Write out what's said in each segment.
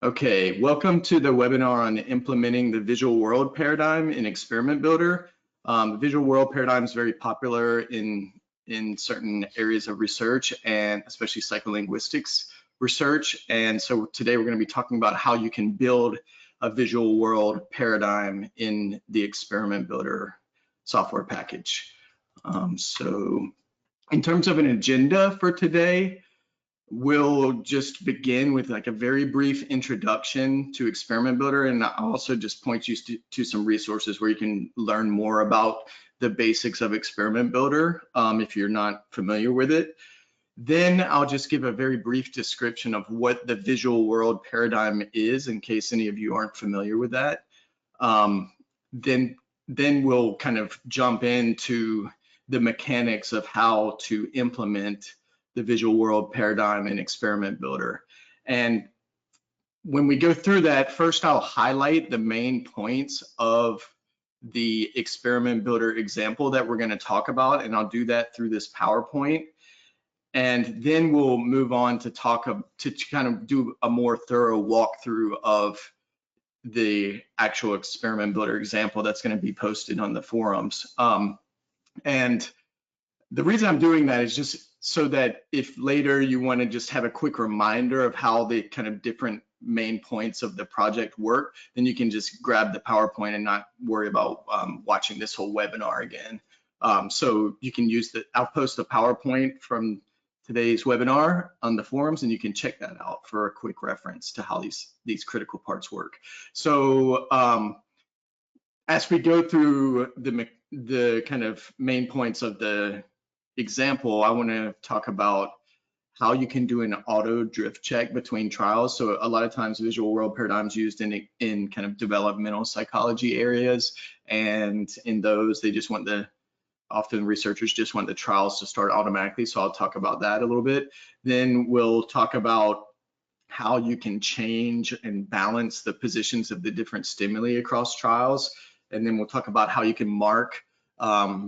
Okay, welcome to the webinar on implementing the visual world paradigm in Experiment Builder. The visual world paradigm is very popular in certain areas of research, and especially psycholinguistics research. And so today we're going to be talking about how you can build a visual world paradigm in the Experiment Builder software package. So in terms of an agenda for today, we'll just begin with like a very brief introduction to Experiment Builder, and I'll also just point you to some resources where you can learn more about the basics of Experiment Builder if you're not familiar with it. Then I'll just give a very brief description of what the visual world paradigm is in case any of you aren't familiar with that. Then we'll kind of jump into the mechanics of how to implement the visual world paradigm in Experiment Builder. And when we go through that, first I'll highlight the main points of the Experiment Builder example that we're going to talk about, and I'll do that through this PowerPoint. And then we'll move on to kind of do a more thorough walkthrough of the actual Experiment Builder example that's going to be posted on the forums. And the reason I'm doing that is just so that if later you want to just have a quick reminder of how the kind of different main points of the project work, then you can just grab the PowerPoint and not worry about watching this whole webinar again. So you can use I'll post the PowerPoint from today's webinar on the forums, and you can check that out for a quick reference to how these critical parts work. So as we go through the kind of main points of the example, I want to talk about how you can do an auto drift check between trials. So a lot of times visual world paradigms used in kind of developmental psychology areas, and in those they just want often researchers just want the trials to start automatically. So I'll talk about that a little bit. Then we'll talk about how you can change and balance the positions of the different stimuli across trials. And then we'll talk about how you can mark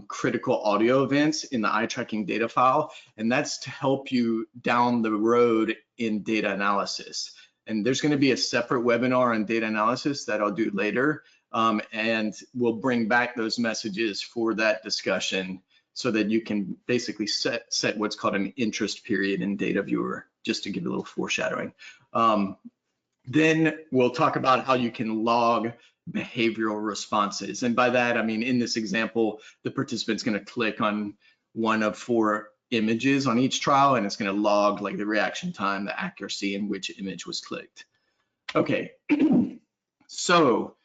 critical audio events in the eye tracking data file, and that's to help you down the road in data analysis. And there's going to be a separate webinar on data analysis that I'll do later, and we'll bring back those messages for that discussion so that you can basically set what's called an interest period in Data Viewer, just to give a little foreshadowing. Then we'll talk about how you can log behavioral responses. And by that, I mean, in this example, the participant's going to click on one of 4 images on each trial, and it's going to log like the reaction time, the accuracy, and which image was clicked. Okay, so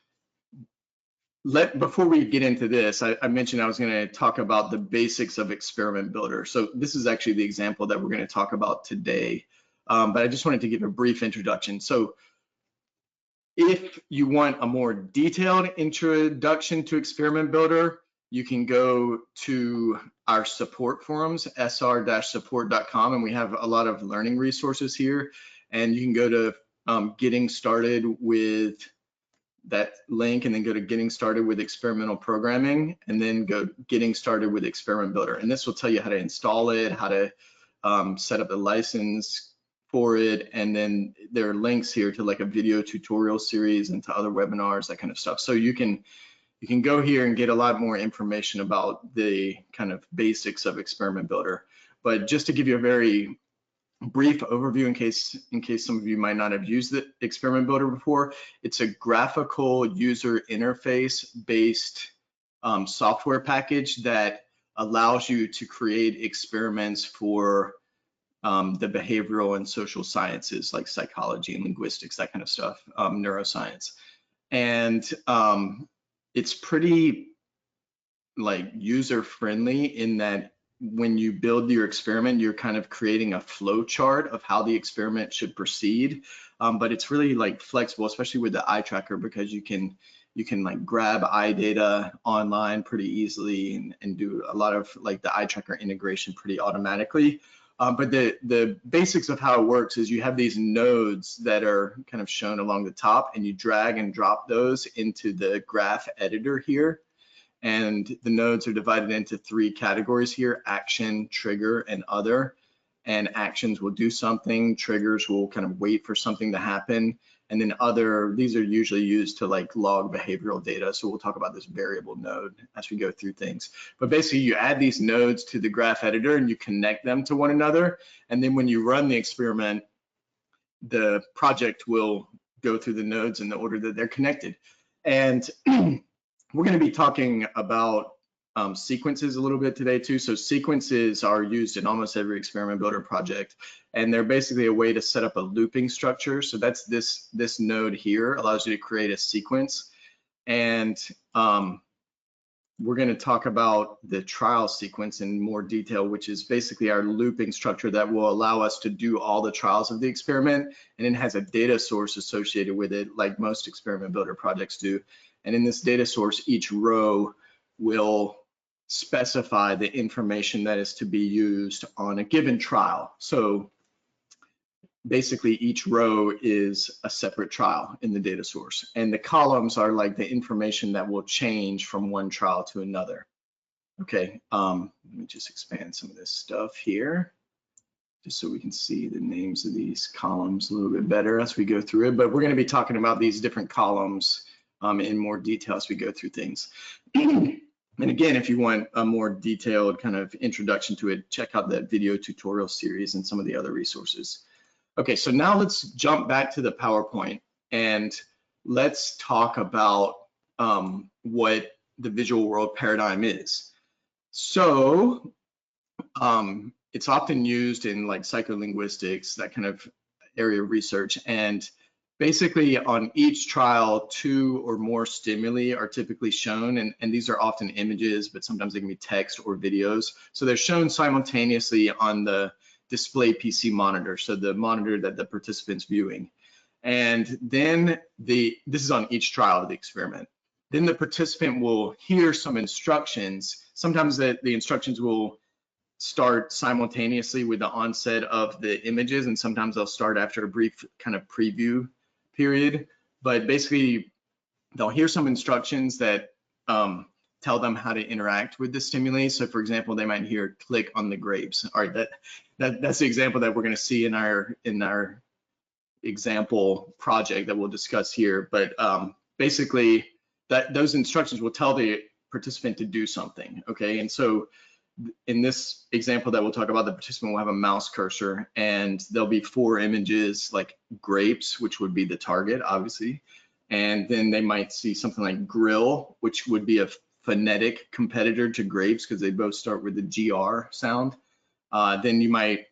before we get into this, I mentioned I was going to talk about the basics of Experiment Builder. So this is actually the example that we're going to talk about today, but I just wanted to give a brief introduction. So if you want a more detailed introduction to Experiment Builder, you can go to our support forums, sr-support.com, and we have a lot of learning resources here. And you can go to getting started with that link, and then go to getting started with experimental programming, and then go getting started with Experiment Builder. And this will tell you how to install it, how to set up the license for it, and then there are links here to like a video tutorial series and to other webinars, that kind of stuff. So you can go here and get a lot more information about the kind of basics of Experiment Builder. But just to give you a very brief overview in case some of you might not have used the Experiment Builder before, it's a graphical user interface based software package that allows you to create experiments for the behavioral and social sciences like psychology and linguistics, that kind of stuff, neuroscience. And it's pretty like user friendly in that when you build your experiment, you're kind of creating a flow chart of how the experiment should proceed. But it's really like flexible, especially with the eye tracker, because you can like grab eye data online pretty easily and do a lot of like the eye tracker integration pretty automatically. But the basics of how it works is you have these nodes that are kind of shown along the top, and you drag and drop those into the graph editor here. And the nodes are divided into 3 categories here: action, trigger, and other. and actions will do something, triggers will kind of wait for something to happen, and then these are usually used to like log behavioral data. So we'll talk about this variable node as we go through things. But basically you add these nodes to the graph editor and you connect them to one another. And then when you run the experiment, the project will go through the nodes in the order that they're connected. And we're going to be talking about sequences a little bit today too. So sequences are used in almost every experiment builder project, and they're basically a way to set up a looping structure. So that's this node here allows you to create a sequence. And we're going to talk about the trial sequence in more detail, which is basically our looping structure that will allow us to do all the trials of the experiment, and it has a data source associated with it, like most experiment builder projects do. And in this data source, each row will specify the information that is to be used on a given trial. So basically each row is a separate trial in the data source, and the columns are like the information that will change from one trial to another. Okay, let me just expand some of this stuff here just so we can see the names of these columns a little bit better as we go through it. But we're going to be talking about these different columns in more detail as we go through things. And again, if you want a more detailed kind of introduction to it, check out that video tutorial series and some of the other resources. Okay, so now let's jump back to the PowerPoint and let's talk about what the visual world paradigm is. So it's often used in like psycholinguistics, that kind of area of research. And basically on each trial, 2 or more stimuli are typically shown, and these are often images, but sometimes they can be text or videos. So they're shown simultaneously on the display PC monitor, so the monitor that the participant's viewing. And then this is on each trial of the experiment. Then the participant will hear some instructions. Sometimes the instructions will start simultaneously with the onset of the images, and sometimes they'll start after a brief kind of preview period. But basically, they'll hear some instructions that tell them how to interact with the stimuli. So for example, they might hear click on the grapes. All right, that's the example that we're going to see in our example project that we'll discuss here. But basically, those instructions will tell the participant to do something. Okay, and so in this example that we'll talk about, the participant will have a mouse cursor, and there'll be 4 images like grapes, which would be the target, obviously. And then they might see something like grill, which would be a phonetic competitor to grapes because they both start with the GR sound. Then you might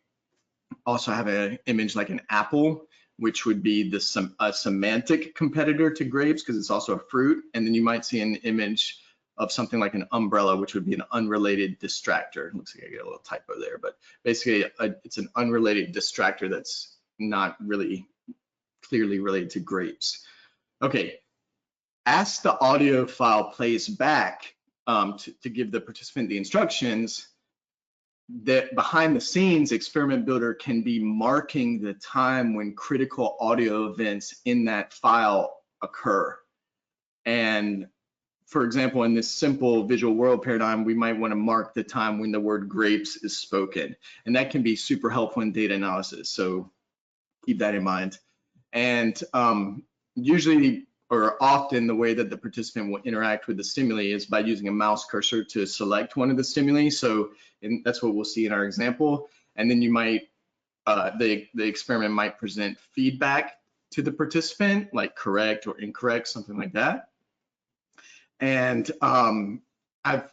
also have an image like an apple, which would be a semantic competitor to grapes because it's also a fruit. And then you might see an image of something like an umbrella, which would be an unrelated distractor. It looks like I get a little typo there, but basically it's an unrelated distractor that's not really clearly related to grapes. Okay, as the audio file plays back to give the participant the instructions, that behind the scenes, Experiment Builder can be marking the time when critical audio events in that file occur. And for example, in this simple visual world paradigm, we might want to mark the time when the word grapes is spoken. And that can be super helpful in data analysis. So keep that in mind. And usually or often the way that the participant will interact with the stimuli is by using a mouse cursor to select one of the stimuli. So that's what we'll see in our example. And then you might, the experiment might present feedback to the participant, like correct or incorrect, something like that. And I've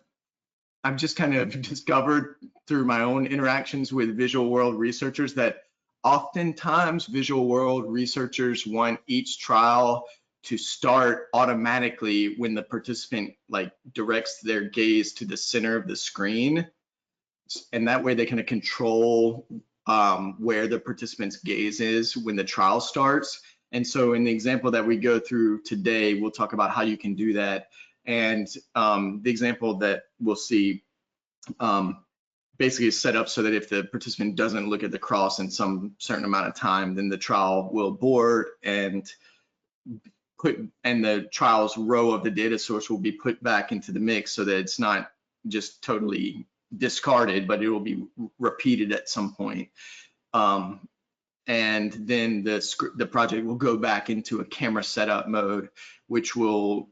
just kind of discovered through my own interactions with visual world researchers that oftentimes visual world researchers want each trial to start automatically when the participant like directs their gaze to the center of the screen. And that way they kind of control where the participant's gaze is when the trial starts. And so in the example that we go through today, we'll talk about how you can do that. And the example that we'll see basically is set up so that if the participant doesn't look at the cross in some certain amount of time, then the trial will abort and the trial's row of the data source will be put back into the mix so that it's not just totally discarded, but it will be repeated at some point. And then the project will go back into a camera setup mode, which will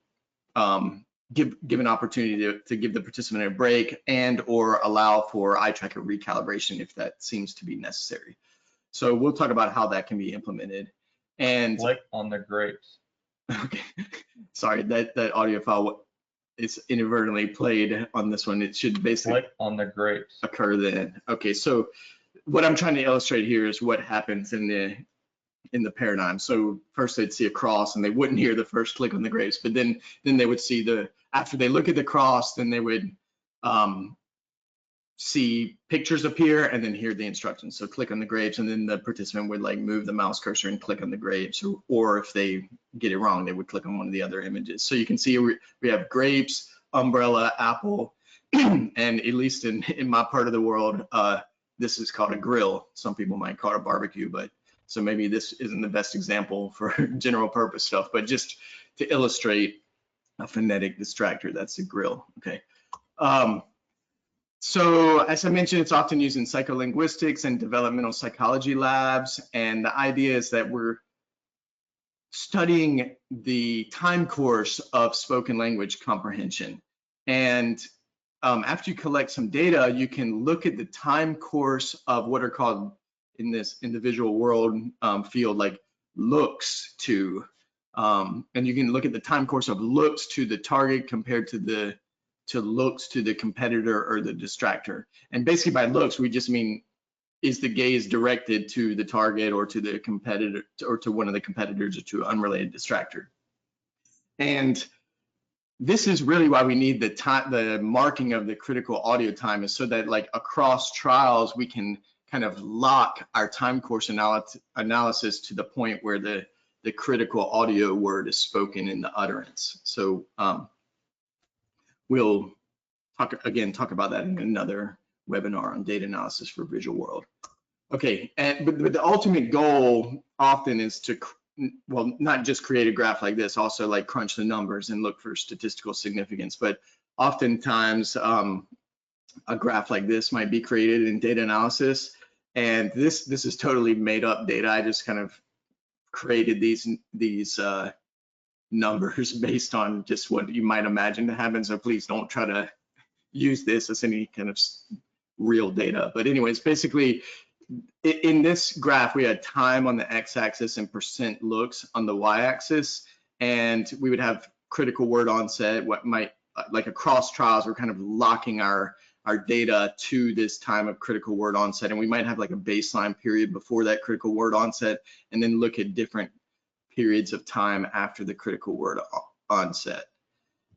give an opportunity to give the participant a break and or allow for eye tracker recalibration if that seems to be necessary. So we'll talk about how that can be implemented. And click on the grapes. Okay, sorry, that audio file is inadvertently played on this one. It should basically click on the grapes. Occur then. Okay, so what I'm trying to illustrate here is what happens in the paradigm. So first they'd see a cross and they wouldn't hear the first click on the grapes, but then they would see after they look at the cross, then they would see pictures appear and then hear the instructions. So click on the grapes, and then the participant would like move the mouse cursor and click on the grapes, or if they get it wrong, they would click on one of the other images. So you can see we have grapes, umbrella, apple, and at least in my part of the world, this is called a grill. Some people might call it a barbecue, but so maybe this isn't the best example for general purpose stuff, but just to illustrate a phonetic distractor, that's a grill, okay? So as I mentioned, it's often used in psycholinguistics and developmental psychology labs. And the idea is that we're studying the time course of spoken language comprehension. And after you collect some data, you can look at the time course of what are called in the visual world field, like looks to, and you can look at the time course of looks to the target compared to looks to the competitor or the distractor. And basically by looks, we just mean, is the gaze directed to the target or to the competitor or to one of the competitors or to an unrelated distractor? And this is really why we need the marking of the critical audio time, is so that like across trials, we can kind of lock our time course analysis to the point where the critical audio word is spoken in the utterance. So we'll talk about that in another webinar on data analysis for visual world. Okay, but the ultimate goal often is to, well, not just create a graph like this, also like crunch the numbers and look for statistical significance. But oftentimes a graph like this might be created in data analysis. And this is totally made up data. I just kind of created these numbers based on just what you might imagine to happen. So please don't try to use this as any kind of real data. But anyways, basically in this graph, we had time on the x-axis and percent looks on the y-axis. And we would have critical word onset, what might, like across trials, we're kind of locking our data to this time of critical word onset. And we might have like a baseline period before that critical word onset, and then look at different periods of time after the critical word onset.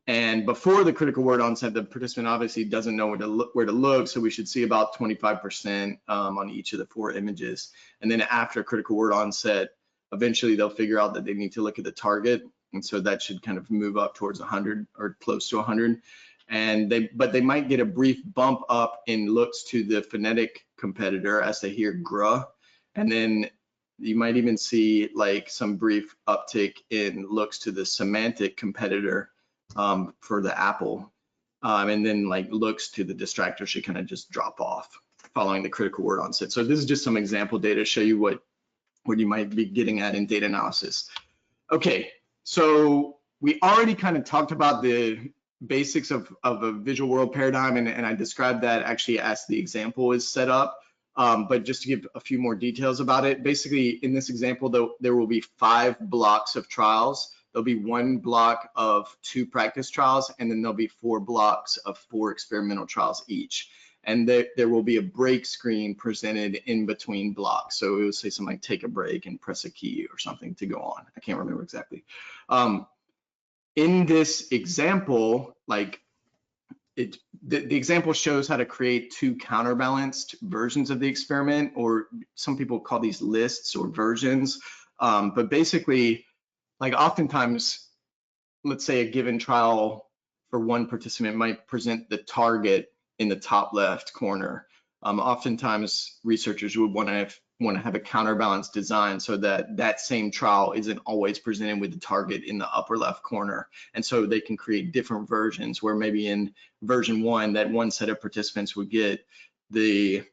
And before the critical word onset, the participant obviously doesn't know where to look, so we should see about 25% on each of the 4 images. And then after critical word onset, eventually they'll figure out that they need to look at the target, and so that should kind of move up towards 100 or close to 100. And but they might get a brief bump up in looks to the phonetic competitor as they hear gruh, and then you might even see like some brief uptick in looks to the semantic competitor for the apple, and then like looks to the distractor should kind of just drop off following the critical word onset. So this is just some example data to show you what you might be getting at in data analysis. Okay, so we already kind of talked about the basics of a visual world paradigm, and I described that actually as the example is set up. But just to give a few more details about it, basically in this example, though, there will be 5 blocks of trials. There'll be 1 block of 2 practice trials, and then there'll be 4 blocks of 4 experimental trials each. And there will be a break screen presented in between blocks. So it will say something like take a break and press a key or something to go on. I can't remember exactly. In this example, like the example shows how to create 2 counterbalanced versions of the experiment, or some people call these lists or versions. But basically, like oftentimes, let's say a given trial for one participant might present the target in the top left corner. Oftentimes researchers would want to want to have a counterbalance design so that that same trial isn't always presented with the target in the upper left corner. And so they can create different versions where maybe in version 1, that one set of participants would get the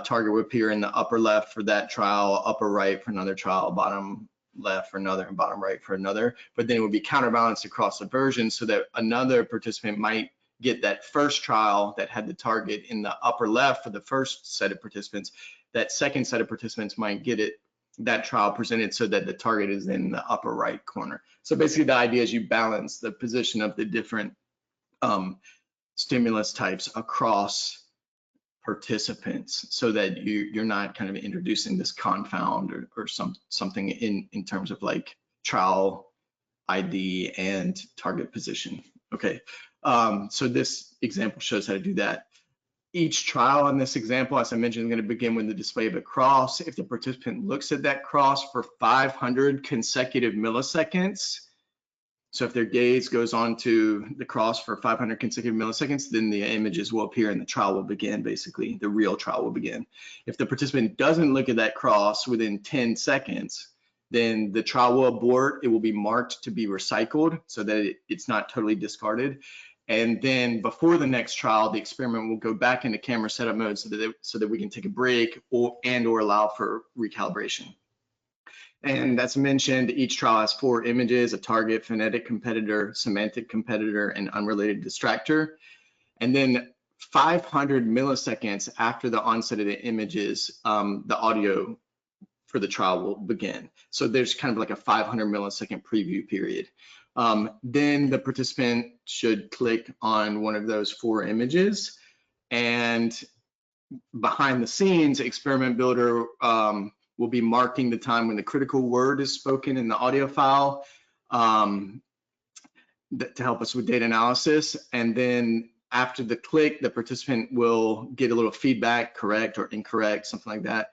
target would appear in the upper left for that trial, upper right for another trial, bottom left for another, and bottom right for another. But then it would be counterbalanced across the version so that another participant might get that first trial that had the target in the upper left for the first set of participants. That second set of participants might get that trial presented so that the target is in the upper right corner. So basically the idea is you balance the position of the different stimulus types across participants so that you're not kind of introducing this confound or something in terms of like trial ID and target position. Okay, so this example shows how to do that. Each trial in this example, as I mentioned, is going to begin with the display of a cross. If the participant looks at that cross for 500 consecutive milliseconds, so if their gaze goes on to the cross for 500 consecutive milliseconds, then the images will appear and the trial will begin, basically. The real trial will begin. If the participant doesn't look at that cross within 10 seconds, then the trial will abort. It will be marked to be recycled so that it's not totally discarded. And then before the next trial, the experiment will go back into camera setup mode so that we can take a break or allow for recalibration. And as mentioned, each trial has 4 images: a target, phonetic competitor, semantic competitor, and unrelated distractor. And then 500 milliseconds after the onset of the images, the audio for the trial will begin. So there's kind of like a 500 millisecond preview period. Then the participant should click on one of those 4 images, and behind the scenes, Experiment Builder will be marking the time when the critical word is spoken in the audio file to help us with data analysis. And then after the click, the participant will get a little feedback, correct or incorrect, something like that.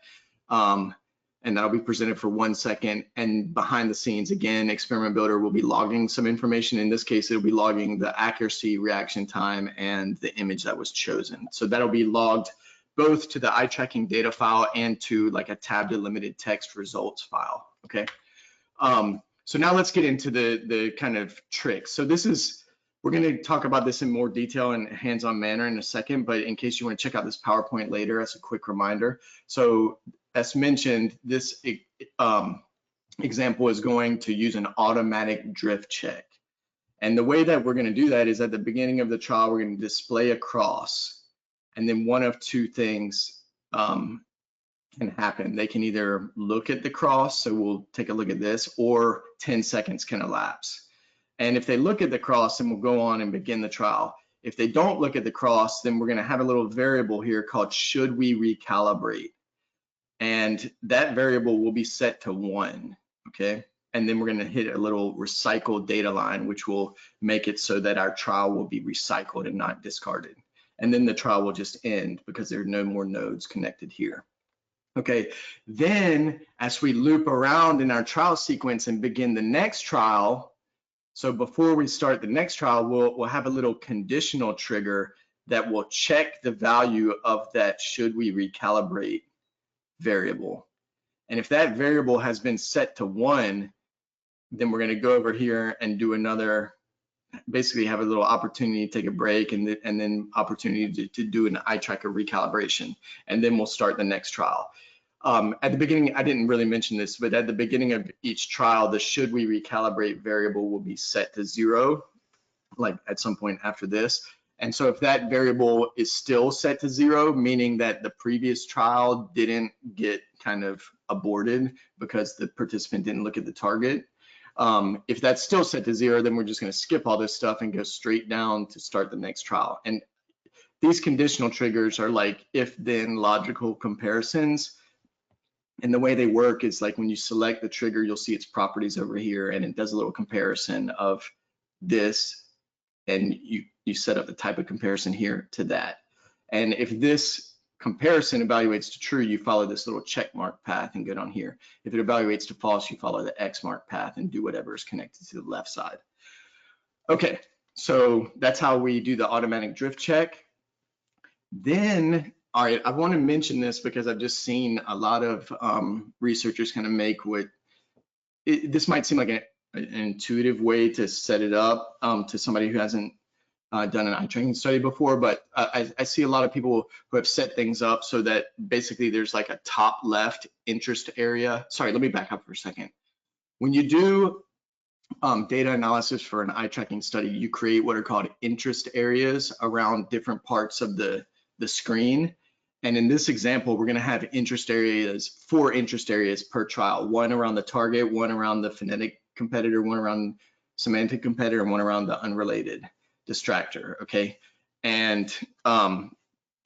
And that'll be presented for 1 second. And behind the scenes, again, Experiment Builder will be logging some information. In this case, it'll be logging the accuracy, reaction time, and the image that was chosen. So that'll be logged both to the eye tracking data file and to like a tab delimited text results file, okay? So now let's get into the kind of tricks. So we're gonna talk about this in more detail in a hands-on manner in a second, but in case you wanna check out this PowerPoint later as a quick reminder. So as mentioned, this example is going to use an automatic drift check. And the way that we're gonna do that is at the beginning of the trial, we're gonna display a cross. And then one of 2 things can happen. They can either look at the cross, so we'll take a look at this, or 10 seconds can elapse. And if they look at the cross, then we'll go on and begin the trial. If they don't look at the cross, then we're gonna have a little variable here called should we recalibrate? And that variable will be set to 1, okay? And then we're gonna hit a little recycle data line, which will make it so that our trial will be recycled and not discarded. And then the trial will just end because there are no more nodes connected here. Okay, then as we loop around in our trial sequence and begin the next trial, so before we start the next trial, we'll have a little conditional trigger that will check the value of that should we recalibrate variable. And if that variable has been set to 1, then we're gonna go over here and do another, basically have a little opportunity to take a break and then opportunity to do an eye tracker recalibration. And then we'll start the next trial. At the beginning, I didn't really mention this, but at the beginning of each trial, the should we recalibrate variable will be set to 0, like at some point after this. And so if that variable is still set to 0, meaning that the previous trial didn't get kind of aborted because the participant didn't look at the target, if that's still set to 0, then we're just going to skip all this stuff and go straight down to start the next trial. And these conditional triggers are like if-then logical comparisons. And the way they work is like when you select the trigger, you'll see its properties over here, and it does a little comparison of this, and you set up the type of comparison here to that. And if this comparison evaluates to true, you follow this little check mark path and go down here. If it evaluates to false, you follow the X mark path and do whatever is connected to the left side. Okay, so that's how we do the automatic drift check. Then All right, I want to mention this because I've just seen a lot of researchers kind of make this might seem like an intuitive way to set it up to somebody who hasn't done an eye tracking study before, but I see a lot of people who have set things up so that basically there's like a top left interest area. Sorry, let me back up for a second. When you do data analysis for an eye tracking study, you create what are called interest areas around different parts of the screen. And in this example, we're going to have interest areas, 4 interest areas per trial, 1 around the target, 1 around the phonetic competitor, 1 around semantic competitor, and 1 around the unrelated distractor, okay? And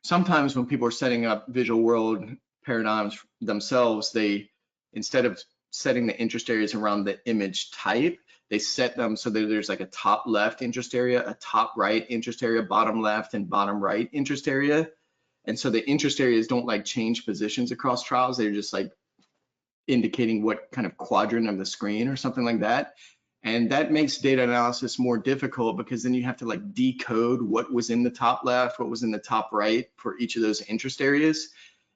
sometimes when people are setting up visual world paradigms themselves, they, instead of setting the interest areas around the image type, they set them so that there's like a top left interest area, a top right interest area, bottom left and bottom right interest area. And so the interest areas don't like change positions across trials. They're just like indicating what kind of quadrant of the screen or something like that. And that makes data analysis more difficult because then you have to like decode what was in the top left, what was in the top right for each of those interest areas.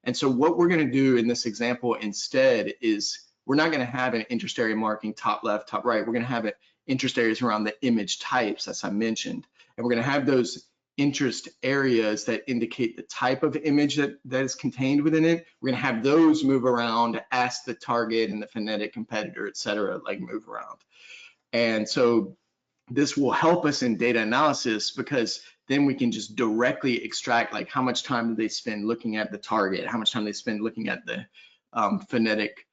And so what we're going to do in this example instead is we're not going to have an interest area marking top left, top right. We're going to have interest areas around the image types, as I mentioned. And we're going to have those interest areas that indicate the type of image that is contained within it. We're going to have those move around as the target and the phonetic competitor, et cetera, like move around. And so this will help us in data analysis because then we can just directly extract like how much time do they spend looking at the target, how much time they spend looking at the phonetic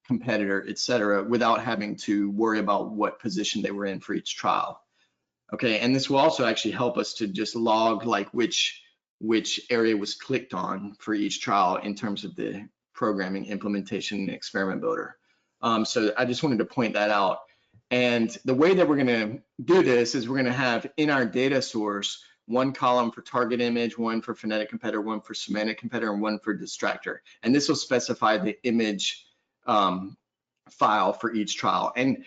competitor, et cetera, without having to worry about what position they were in for each trial. Okay, and this will also actually help us to just log like which area was clicked on for each trial in terms of the programming, implementation, and experiment builder. So I just wanted to point that out. And the way that we're going to do this is we're going to have in our data source 1 column for target image, 1 for phonetic competitor, 1 for semantic competitor, and 1 for distractor. And this will specify the image file for each trial. And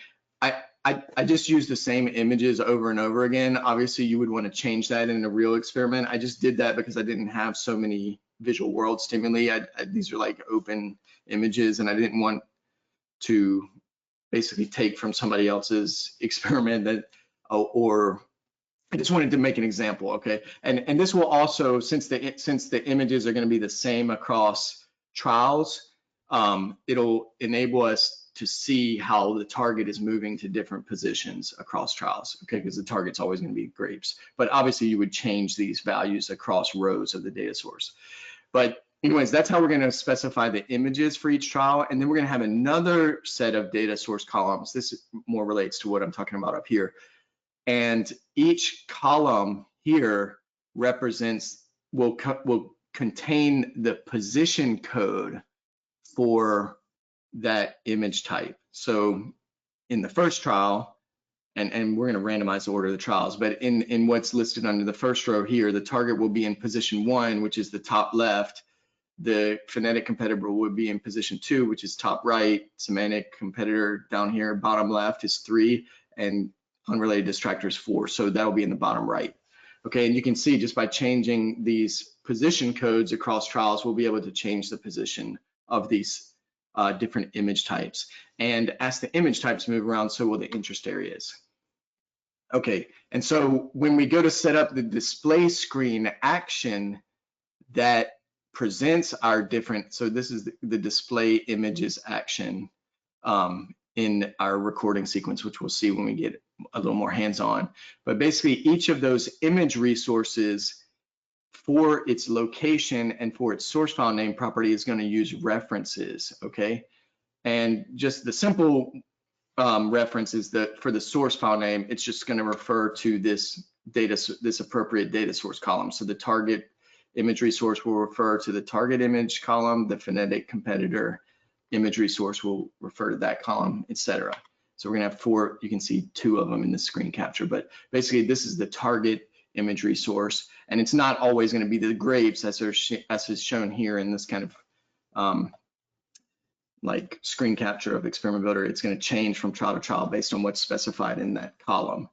I just use the same images over and over again. Obviously, you would want to change that in a real experiment. I just did that because I didn't have so many visual world stimuli. These are like open images, and I didn't want to basically take from somebody else's experiment that, or I just wanted to make an example, okay? And this will also, since the images are going to be the same across trials, it'll enable us to see how the target is moving to different positions across trials, okay? Because the target's always going to be grapes. But obviously, you would change these values across rows of the data source. But anyways, that's how we're going to specify the images for each trial. And then we're going to have another set of data source columns. This more relates to what I'm talking about up here. And each column here will contain the position code for that image type. So in the first trial, and we're going to randomize the order of the trials, but in what's listed under the first row here, the target will be in position 1, which is the top left. The phonetic competitor would be in position 2, which is top right. Semantic competitor down here, bottom left is 3, and unrelated distractor is 4. So that'll be in the bottom right. Okay, and you can see just by changing these position codes across trials, we'll be able to change the position of these different image types. And as the image types move around, so will the interest areas. Okay, and so when we go to set up the display screen action that presents our different, so this is the display images action in our recording sequence, which we'll see when we get a little more hands-on. But basically each of those image resources for its location and for its source file name property is going to use references, okay? And just the simple reference is that for the source file name, it's just going to refer to this appropriate data source column. So the target image resource will refer to the target image column, the phonetic competitor image resource will refer to that column, etc. So we're going to have 4, you can see 2 of them in the screen capture, but basically this is the target image resource, and it's not always going to be the grapes as is shown here in this kind of like screen capture of experiment builder. It's going to change from trial to trial based on what's specified in that column.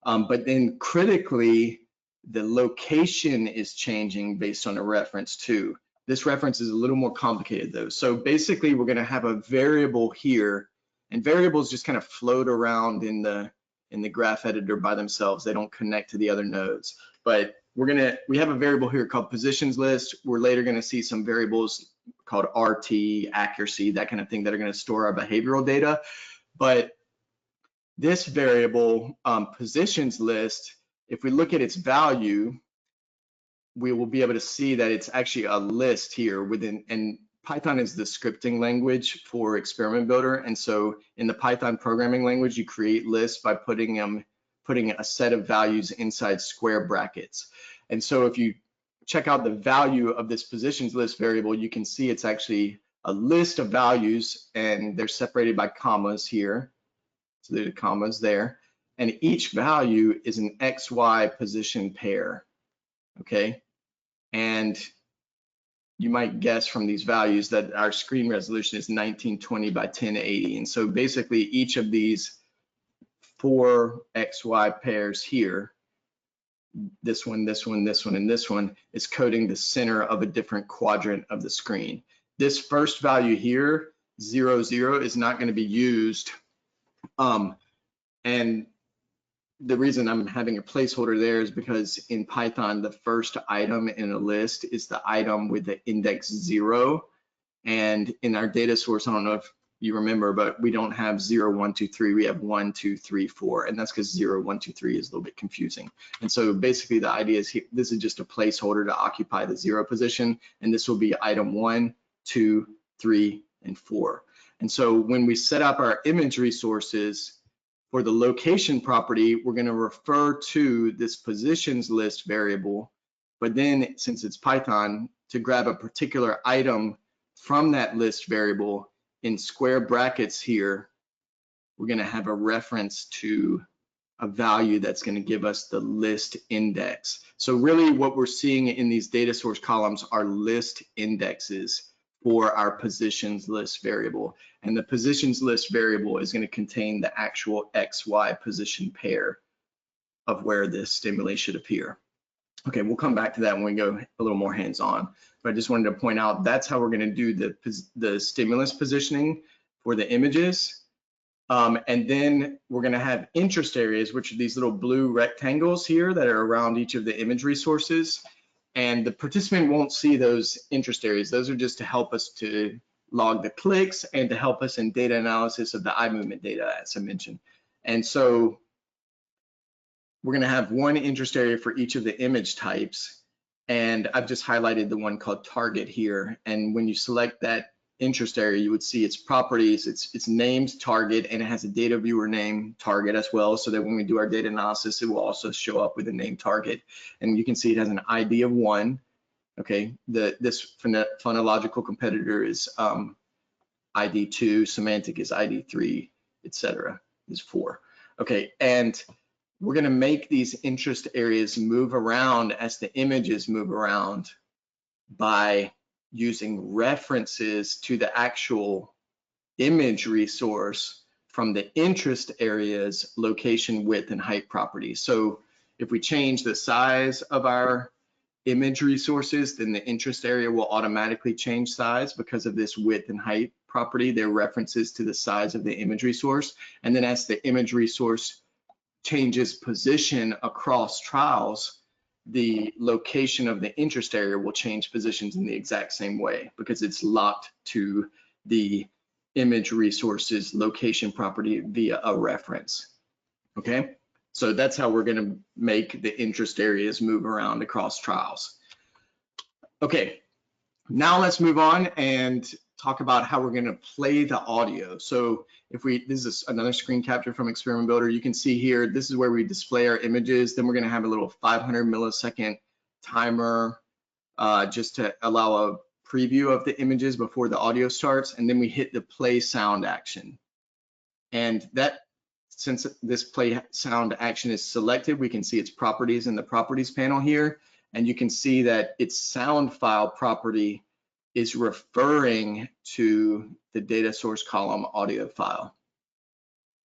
But then critically, the location is changing based on a reference too. This reference is a little more complicated though. So basically we're gonna have a variable here, and variables just kind of float around in the graph editor by themselves. They don't connect to the other nodes. But we have a variable here called positions list. We're later gonna see some variables called RT, accuracy, that kind of thing that are gonna store our behavioral data. But this variable, positions list, if we look at its value, we will be able to see that it's actually a list here within, and Python is the scripting language for Experiment Builder. And so in the Python programming language, you create lists by putting a set of values inside square brackets. And so if you check out the value of this positions list variable, you can see it's actually a list of values, and they're separated by commas here. So there's commas there. And each value is an XY position pair, okay? And you might guess from these values that our screen resolution is 1920 by 1080. And so basically each of these 4 XY pairs here, this one, this one, this one, and this one, is coding the center of a different quadrant of the screen. This first value here, 0, 0, is not going to be used. And the reason I'm having a placeholder there is because in Python, the first item in a list is the item with the index 0. And in our data source, I don't know if you remember, but we don't have 0, 1, 2, 3. We have 1, 2, 3, 4. And that's because 0, 1, 2, 3 is a little bit confusing. And so basically the idea is this is just a placeholder to occupy the 0 position. And this will be item 1, 2, 3, and 4. And so when we set up our image resources, for the location property, we're going to refer to this positions list variable, but then since it's Python, to grab a particular item from that list variable in square brackets here, we're going to have a reference to a value that's going to give us the list index. So really what we're seeing in these data source columns are list indexes for our positions list variable. And the positions list variable is going to contain the actual XY position pair of where this stimuli should appear. Okay, we'll come back to that when we go a little more hands-on. But I just wanted to point out that's how we're going to do the stimulus positioning for the images. And then we're going to have interest areas, which are these little blue rectangles here that are around each of the image resources. And the participant won't see those interest areas. Those are just to help us to log the clicks and to help us in data analysis of the eye movement data, as I mentioned. And so we're going to have one interest area for each of the image types. And I've just highlighted the one called target here. And when you select that interest area, you would see its properties. It's named target, and it has a data viewer name target as well, so that when we do our data analysis, it will also show up with the name target. And you can see it has an ID of 1. Okay, this phonological competitor is ID 2, semantic is ID 3, etc. is 4. Okay, and we're going to make these interest areas move around as the images move around by using references to the actual image resource from the interest areas location, width, and height properties. So if we change the size of our image resources, then the interest area will automatically change size because of this width and height property. They're references to the size of the image resource. And then as the image resource changes position across trials, the location of the interest area will change positions in the exact same way because it's locked to the image resources location property via a reference. Okay, so that's how we're going to make the interest areas move around across trials. Okay, now let's move on and talk about how we're going to play the audio. So this is another screen capture from Experiment Builder. You can see here, this is where we display our images. Then we're going to have a little 500 millisecond timer just to allow a preview of the images before the audio starts. And then we hit the play sound action. And that, since this play sound action is selected, we can see its properties in the properties panel here. And you can see that its sound file property is referring to the data source column audio file.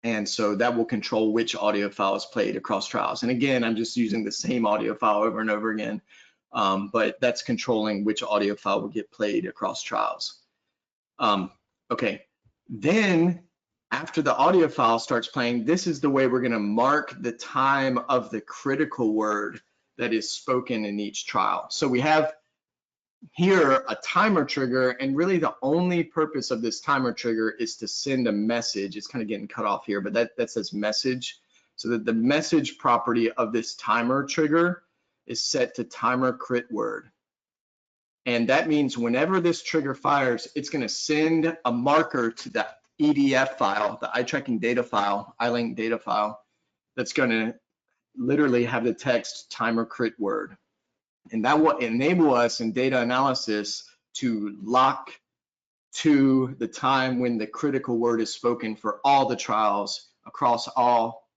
And so that will control which audio file is played across trials. And again, I'm just using the same audio file over and over again but that's controlling which audio file will get played across trials. Okay, then after the audio file starts playing, this is the way we're going to mark the time of the critical word that is spoken in each trial. So we have here a timer trigger, and really the only purpose of this timer trigger is to send a message. It's kind of getting cut off here, but that says message. So that the message property of this timer trigger is set to timer crit word. And that means whenever this trigger fires, it's going to send a marker to the EDF file, the eye tracking data file, iLink data file, that's going to literally have the text timer crit word. And that will enable us in data analysis to lock to the time when the critical word is spoken for all the trials across all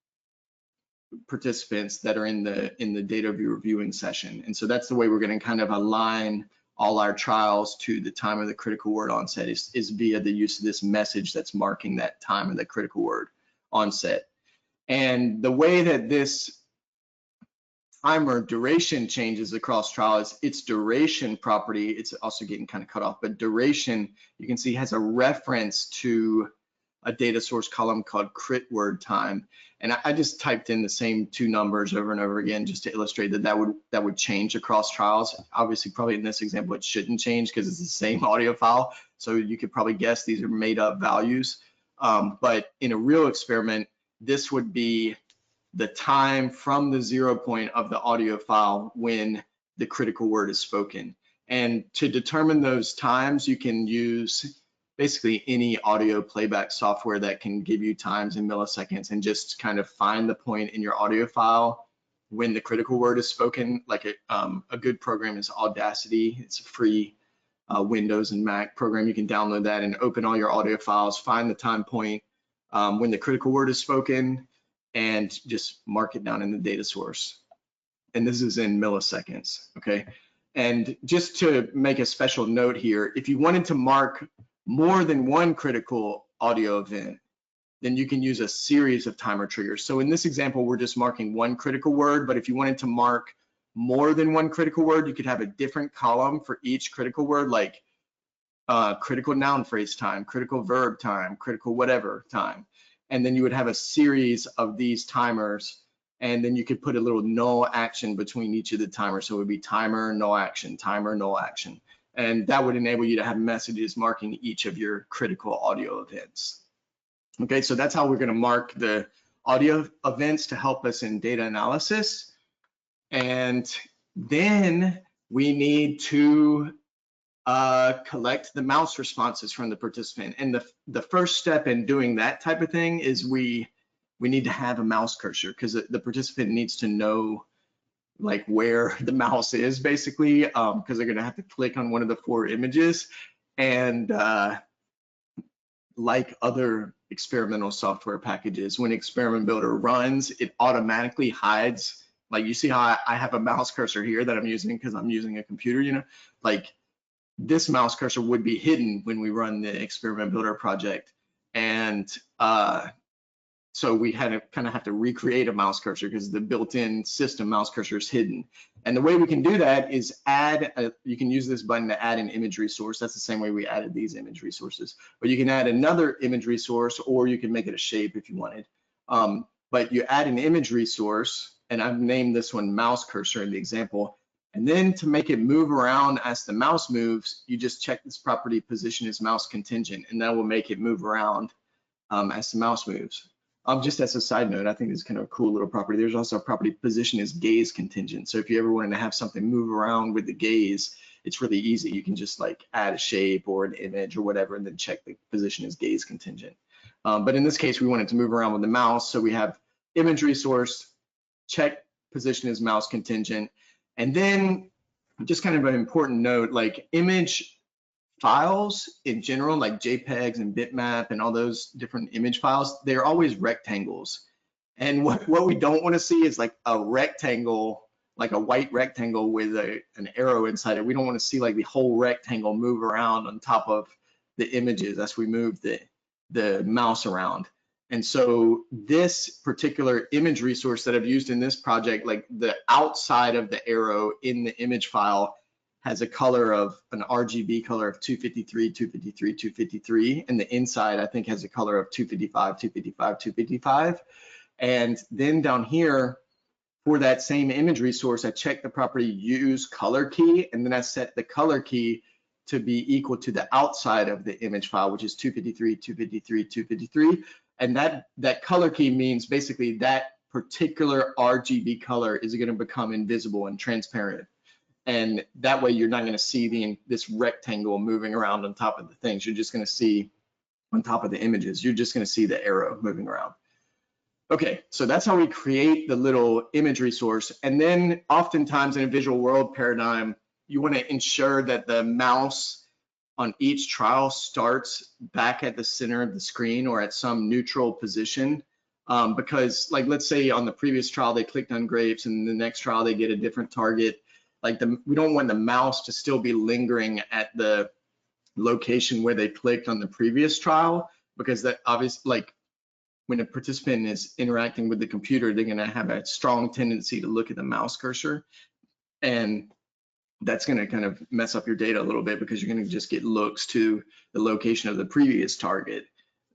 participants that are in the data reviewing session. And so that's the way we're going to kind of align all our trials to the time of the critical word onset is via the use of this message that's marking that time of the critical word onset. And the way that this timer duration changes across trials, its duration property, it's also getting kind of cut off, but duration, you can see, has a reference to a data source column called crit word time. And I just typed in the same two numbers over and over again just to illustrate that would change across trials. Obviously, probably in this example, it shouldn't change because it's the same audio file. So you could probably guess these are made up values. But in a real experiment, this would be the time from the 0 point of the audio file when the critical word is spoken. And to determine those times, you can use basically any audio playback software that can give you times in milliseconds and just kind of find the point in your audio file when the critical word is spoken. Like a good program is Audacity. It's a free Windows and Mac program. You can download that and open all your audio files, find the time point when the critical word is spoken, and just mark it down in the data source. And this is in milliseconds, okay? And just to make a special note here, if you wanted to mark more than one critical audio event, then you can use a series of timer triggers. So in this example, we're just marking one critical word, but if you wanted to mark more than one critical word, you could have a different column for each critical word, like critical noun phrase time, critical verb time, critical whatever time. And then you would have a series of these timers, and then you could put a little null action between each of the timers. So it would be timer, null action, timer, null action. And that would enable you to have messages marking each of your critical audio events. Okay, so that's how we're going to mark the audio events to help us in data analysis. And then we need to collect the mouse responses from the participant. And the first step in doing that type of thing is we need to have a mouse cursor, because the participant needs to know like where the mouse is basically, because they're going to have to click on one of the 4 images. And like other experimental software packages, when Experiment Builder runs, it automatically hides. Like you see how I have a mouse cursor here that I'm using because I'm using a computer, you know, like this mouse cursor would be hidden when we run the Experiment Builder project. And so we had to kind of have to recreate a mouse cursor because the built-in system mouse cursor is hidden. And the way we can do that is you can use this button to add an image resource. That's the same way we added these image resources. But you can add another image resource, or you can make it a shape if you wanted. But you add an image resource, and I've named this one mouse cursor in the example. And then to make it move around as the mouse moves, you just check this property, position as mouse contingent, and that will make it move around as the mouse moves. Just as a side note, I think this is kind of a cool little property. There's also a property, position as gaze contingent. So if you ever wanted to have something move around with the gaze, it's really easy. You can just like add a shape or an image or whatever, and then check the position as gaze contingent. But in this case, we wanted to move around with the mouse. So we have image resource, check position as mouse contingent. And then just kind of an important note, like image files in general, like JPEGs and bitmap and all those different image files, they're always rectangles. And what we don't want to see is like a rectangle, like a white rectangle with an arrow inside it. We don't want to see like the whole rectangle move around on top of the images as we move the mouse around. And so this particular image resource that I've used in this project, like the outside of the arrow in the image file has a color of an RGB color of 253, 253, 253. And the inside, I think, has a color of 255, 255, 255. And then down here, for that same image resource, I check the property use color key, and then I set the color key to be equal to the outside of the image file, which is 253, 253, 253. And that color key means basically that particular RGB color is going to become invisible and transparent. And that way you're not going to see this rectangle moving around on top of the things. You're just going to see on top of the images, you're just going to see the arrow moving around. Okay, so that's how we create the little image resource. And then oftentimes in a visual world paradigm, you want to ensure that the mouse on each trial starts back at the center of the screen or at some neutral position. Because like, let's say on the previous trial, they clicked on grapes, and the next trial they get a different target. Like we don't want the mouse to still be lingering at the location where they clicked on the previous trial, because that obviously, like when a participant is interacting with the computer, they're gonna have a strong tendency to look at the mouse cursor, and that's gonna kind of mess up your data a little bit, because you're gonna just get looks to the location of the previous target,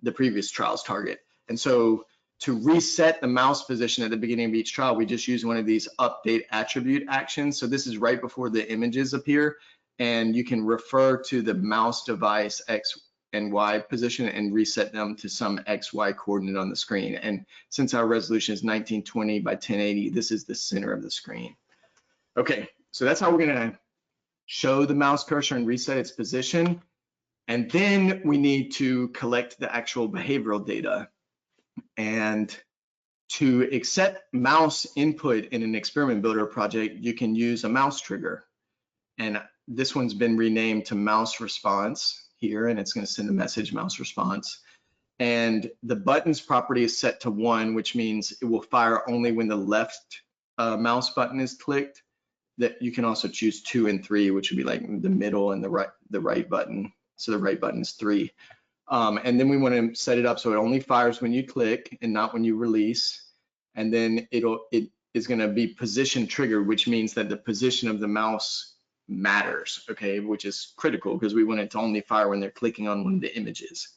the previous trial's target. And so to reset the mouse position at the beginning of each trial, we just use one of these update attribute actions. So this is right before the images appear, and you can refer to the mouse device X and Y position and reset them to some XY coordinate on the screen. And since our resolution is 1920 by 1080, this is the center of the screen. Okay, so that's how we're gonna show the mouse cursor and reset its position. And then we need to collect the actual behavioral data. And to accept mouse input in an experiment builder project, you can use a mouse trigger. And this one's been renamed to mouse response here, and it's going to send a message mouse response. And the buttons property is set to 1, which means it will fire only when the left mouse button is clicked. That you can also choose 2 and 3, which would be like the middle and the right button. So the right button is 3. And then we want to set it up so it only fires when you click and not when you release. And then it is going to be position triggered, which means that the position of the mouse matters, okay, which is critical because we want it to only fire when they're clicking on one of the images.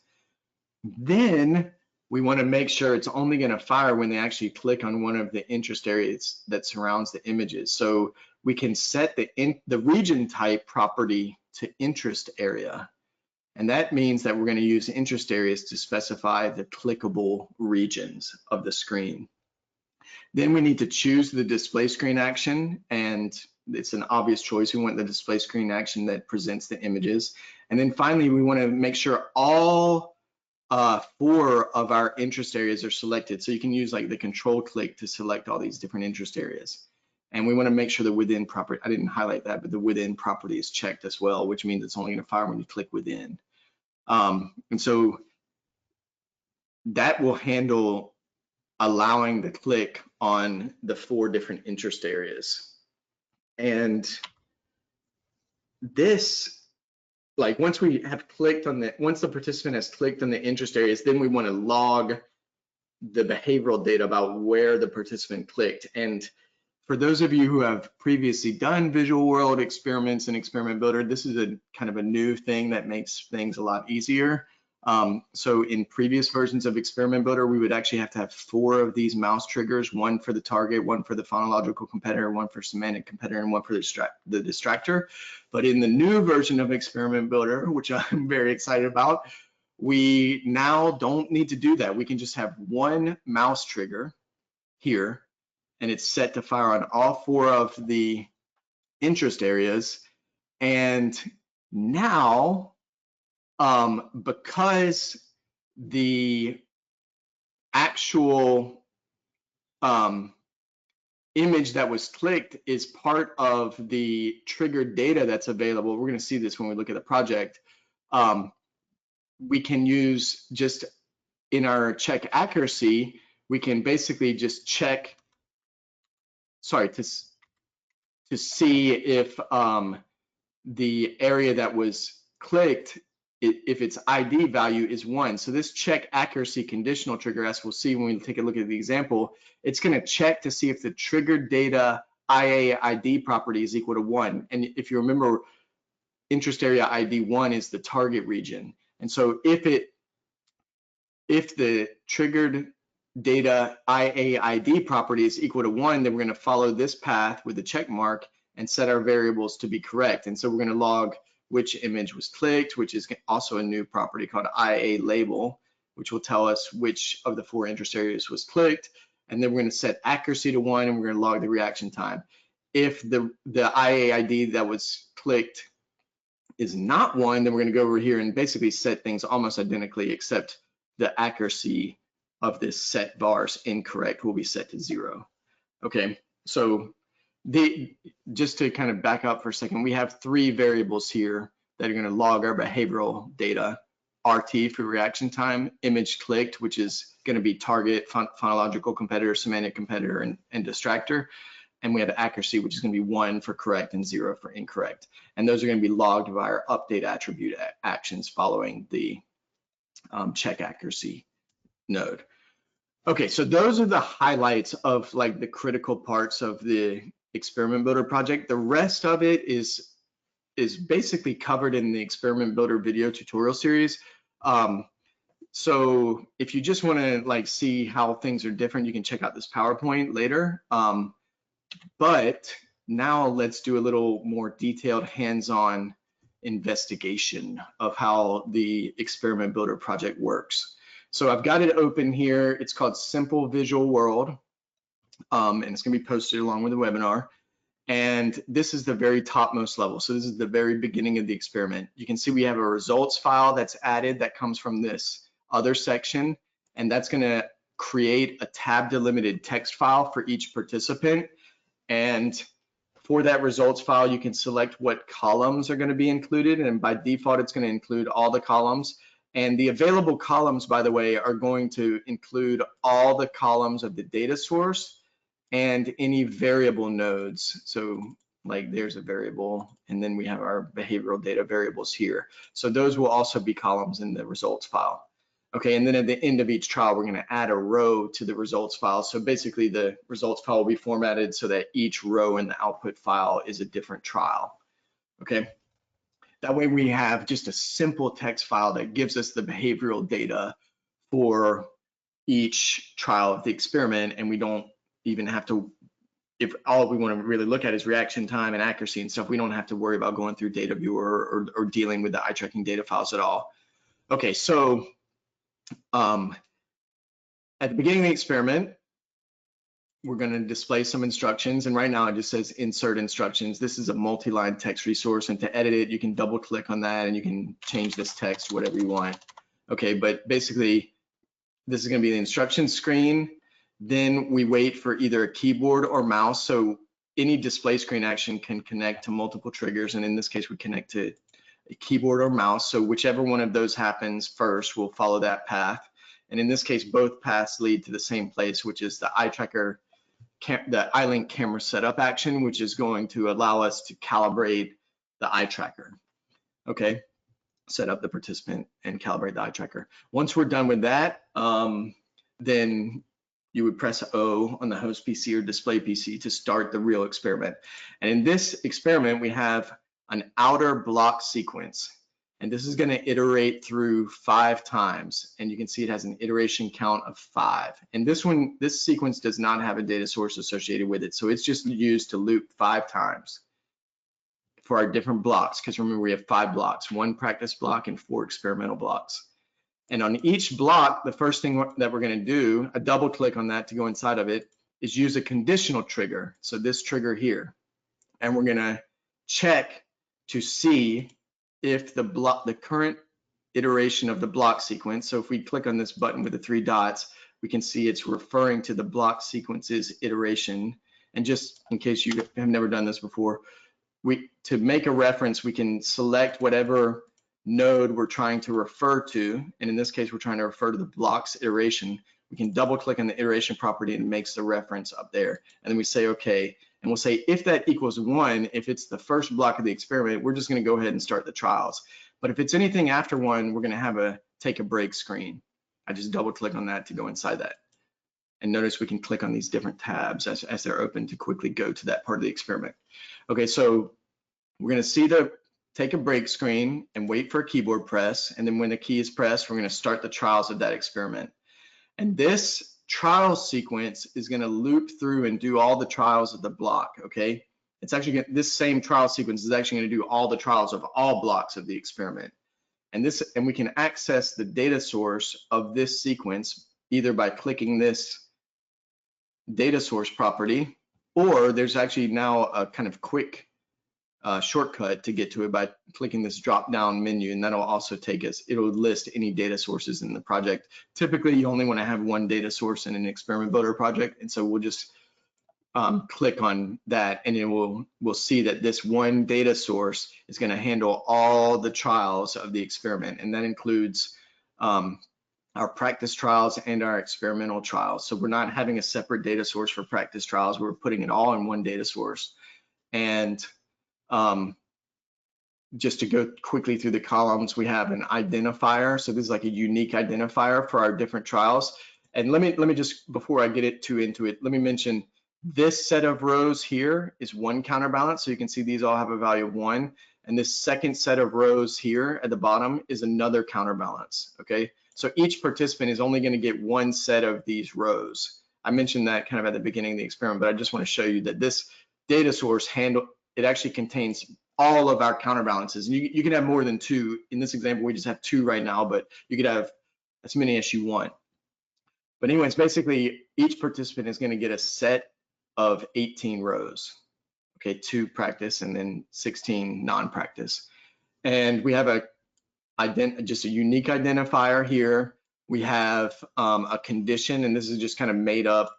Then we want to make sure it's only going to fire when they actually click on one of the interest areas that surrounds the images. So we can set the region type property to interest area. And that means that we're going to use interest areas to specify the clickable regions of the screen. Then we need to choose the display screen action, and it's an obvious choice. We want the display screen action that presents the images. And then finally, we want to make sure all 4 of our interest areas are selected. So you can use like the control click to select all these different interest areas. And we want to make sure the within property, I didn't highlight that, but the within property is checked as well, which means it's only going to fire when you click within. And so that will handle allowing the click on the 4 different interest areas. And this, like once we have clicked on once the participant has clicked on the interest areas, then we want to log the behavioral data about where the participant clicked. And for those of you who have previously done visual world experiments in Experiment Builder, this is a kind of a new thing that makes things a lot easier. So in previous versions of Experiment Builder, we would actually have to have 4 of these mouse triggers, 1 for the target, 1 for the phonological competitor, 1 for semantic competitor, and 1 for the distractor. But in the new version of Experiment Builder, which I'm very excited about, we now don't need to do that. We can just have 1 mouse trigger here, and it's set to fire on all 4 of the interest areas. And now, because the actual image that was clicked is part of the triggered data that's available, we're going to see this when we look at the project, we can use just in our check accuracy, we can basically just check, to see if the area that was clicked if its ID value is 1. So this check accuracy conditional trigger, as we'll see when we take a look at the example, it's going to check to see if the triggered data IA ID property is equal to 1. And if you remember, interest area ID 1 is the target region. And so if the triggered data IA ID property is equal to 1, then we're going to follow this path with the check mark and set our variables to be correct. And so we're going to log which image was clicked, which is also a new property called IA label, which will tell us which of the 4 interest areas was clicked. And then we're going to set accuracy to 1, and we're going to log the reaction time. If the IA ID that was clicked is not 1, then we're going to go over here and basically set things almost identically, except the accuracy of this set bars incorrect will be set to 0. Okay, so just to kind of back up for a second, we have 3 variables here that are going to log our behavioral data: RT for reaction time, image clicked, which is going to be target, phonological competitor, semantic competitor, and distractor. And we have accuracy, which is going to be 1 for correct and 0 for incorrect. And those are going to be logged by our update attribute actions following the check accuracy node. Okay, so those are the highlights of like the critical parts of the experiment builder project. The rest of it is basically covered in the experiment builder video tutorial series. So if you just want to like see how things are different, you can check out this PowerPoint later. But now let's do a little more detailed hands-on investigation of how the experiment builder project works. So I've got it open here. It's called Simple Visual World, and it's going to be posted along with the webinar. And this is the very topmost level. So this is the very beginning of the experiment. You can see we have a results file that's added that comes from this other section, and that's going to create a tab delimited text file for each participant. And for that results file, you can select what columns are going to be included, and by default, it's going to include all the columns. And the available columns, by the way, are going to include all the columns of the data source and any variable nodes. So like there's a variable, and then we have our behavioral data variables here. So those will also be columns in the results file. Okay, and then at the end of each trial, we're going to add a row to the results file. So basically the results file will be formatted so that each row in the output file is a different trial. Okay, that way we have just a simple text file that gives us the behavioral data for each trial of the experiment, and we don't even have to, if all we want to really look at is reaction time and accuracy and stuff, we don't have to worry about going through data viewer or dealing with the eye tracking data files at all. Okay, so at the beginning of the experiment, we're going to display some instructions, and right now it just says insert instructions. This is a multi-line text resource, and to edit it, you can double click on that and you can change this text to whatever you want. Okay, but basically this is going to be the instruction screen. Then we wait for either a keyboard or mouse. So any display screen action can connect to multiple triggers, and in this case we connect to a keyboard or mouse. So whichever one of those happens first, we'll follow that path. And in this case, both paths lead to the same place, which is the eye tracker, the iLink camera setup action, which is going to allow us to calibrate the eye tracker. Okay, set up the participant and calibrate the eye tracker. Once we're done with that, then you would press O on the host PC or display PC to start the real experiment. And in this experiment, we have an outer block sequence, and this is going to iterate through 5 times, and you can see it has an iteration count of 5. And this sequence does not have a data source associated with it, so it's just used to loop 5 times for our different blocks, because remember we have 5 blocks, 1 practice block and 4 experimental blocks. And on each block, the first thing that we're going to do, a double click on that to go inside of it, is use a conditional trigger, so this trigger here, and we're going to check to see if the current iteration of the block sequence. So if we click on this button with the 3 dots, we can see it's referring to the block sequence's iteration. And just in case you have never done this before, to make a reference, we can select whatever node we're trying to refer to. And in this case, we're trying to refer to the block's iteration. We can double click on the iteration property and it makes the reference up there. And then we say, okay. And we'll say if that equals 1, if it's the first block of the experiment, we're just going to go ahead and start the trials. But if it's anything after 1, we're going to have a take a break screen. I just double click on that to go inside that. And notice we can click on these different tabs as they're open to quickly go to that part of the experiment. Okay, so we're going to see the take a break screen and wait for a keyboard press. And then when the key is pressed, we're going to start the trials of that experiment. And this trial sequence is going to loop through and do all the trials of the block, okay? It's actually, this same trial sequence is actually going to do all the trials of all blocks of the experiment. And we can access the data source of this sequence either by clicking this data source property, or there's actually now a kind of quick shortcut to get to it by clicking this drop down menu, and that'll also take us, it'll list any data sources in the project. Typically you only want to have one data source in an experiment builder project, and so we'll just click on that, and we'll see that this one data source is going to handle all the trials of the experiment, and that includes our practice trials and our experimental trials. So we're not having a separate data source for practice trials, we're putting it all in one data source. And just to go quickly through the columns, we have an identifier. So this is like a unique identifier for our different trials. And let me just, before I get into it, let me mention this set of rows here is one counterbalance. So you can see these all have a value of 1. And this second set of rows here at the bottom is another counterbalance, okay? So each participant is only going to get one set of these rows. I mentioned that kind of at the beginning of the experiment, but I just want to show you that this data source it actually contains all of our counterbalances. And you can have more than 2. In this example, we just have 2 right now, but you could have as many as you want. But anyways, basically each participant is going to get a set of 18 rows. Okay, 2 practice and then 16 non-practice. And we have just a unique identifier here. We have a condition, and this is just kind of made up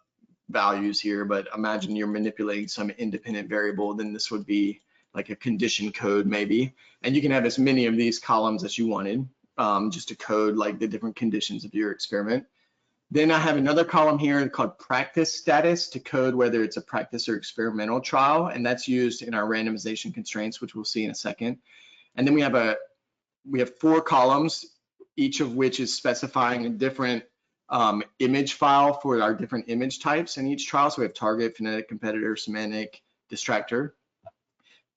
values here, but imagine you're manipulating some independent variable, then this would be like a condition code maybe. And you can have as many of these columns as you wanted, just to code like the different conditions of your experiment. Then I have another column here called practice status to code whether it's a practice or experimental trial, and that's used in our randomization constraints, which we'll see in a second. And then we have 4 columns, each of which is specifying a different image file for our different image types in each trial. So we have target, phonetic, competitor, semantic, distractor.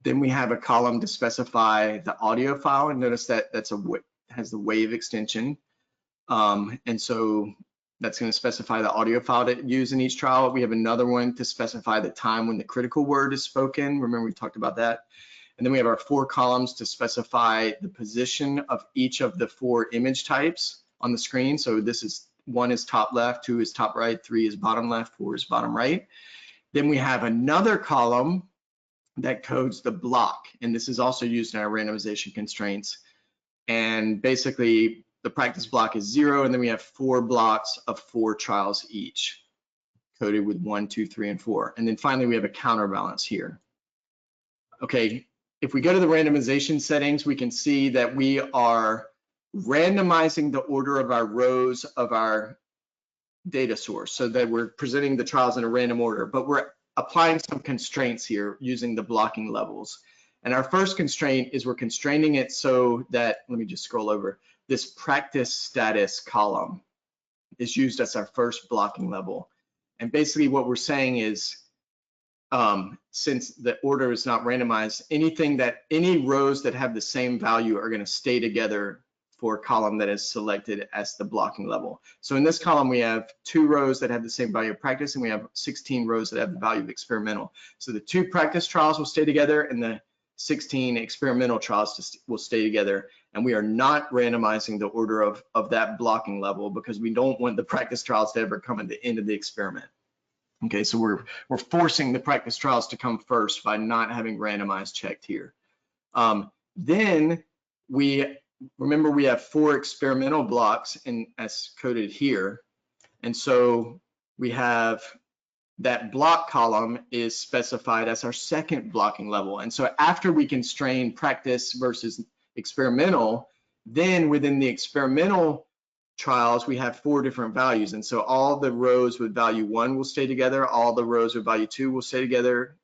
Then we have a column to specify the audio file, and notice that has the wave extension. And so that's going to specify the audio file to use in each trial. We have another one to specify the time when the critical word is spoken. Remember, we talked about that. And then we have our 4 columns to specify the position of each of the 4 image types on the screen. So this is 1 is top left, 2 is top right, 3 is bottom left, 4 is bottom right. Then we have another column that codes the block, and this is also used in our randomization constraints. And basically the practice block is 0, and then we have 4 blocks of 4 trials each, coded with 1, 2, 3, and 4. And then finally we have a counterbalance here. Okay, if we go to the randomization settings, we can see that we are randomizing the order of our rows of our data source so that we're presenting the trials in a random order, but we're applying some constraints here using the blocking levels. And our first constraint is we're constraining it so that, let me just scroll over, this practice status column is used as our first blocking level. And basically what we're saying is, since the order is not randomized, any rows that have the same value are going to stay together for a column that is selected as the blocking level. So in this column, we have 2 rows that have the same value of practice, and we have 16 rows that have the value of experimental. So the 2 practice trials will stay together, and the 16 experimental trials will stay together. And we are not randomizing the order of that blocking level because we don't want the practice trials to ever come at the end of the experiment. Okay, so we're forcing the practice trials to come first by not having randomized checked here. Then remember we have 4 experimental blocks as coded here. And so we have that block column is specified as our second blocking level. And so after we constrain practice versus experimental, then within the experimental trials, we have 4 different values. And so all the rows with value 1 will stay together, all the rows with value 2 will stay together,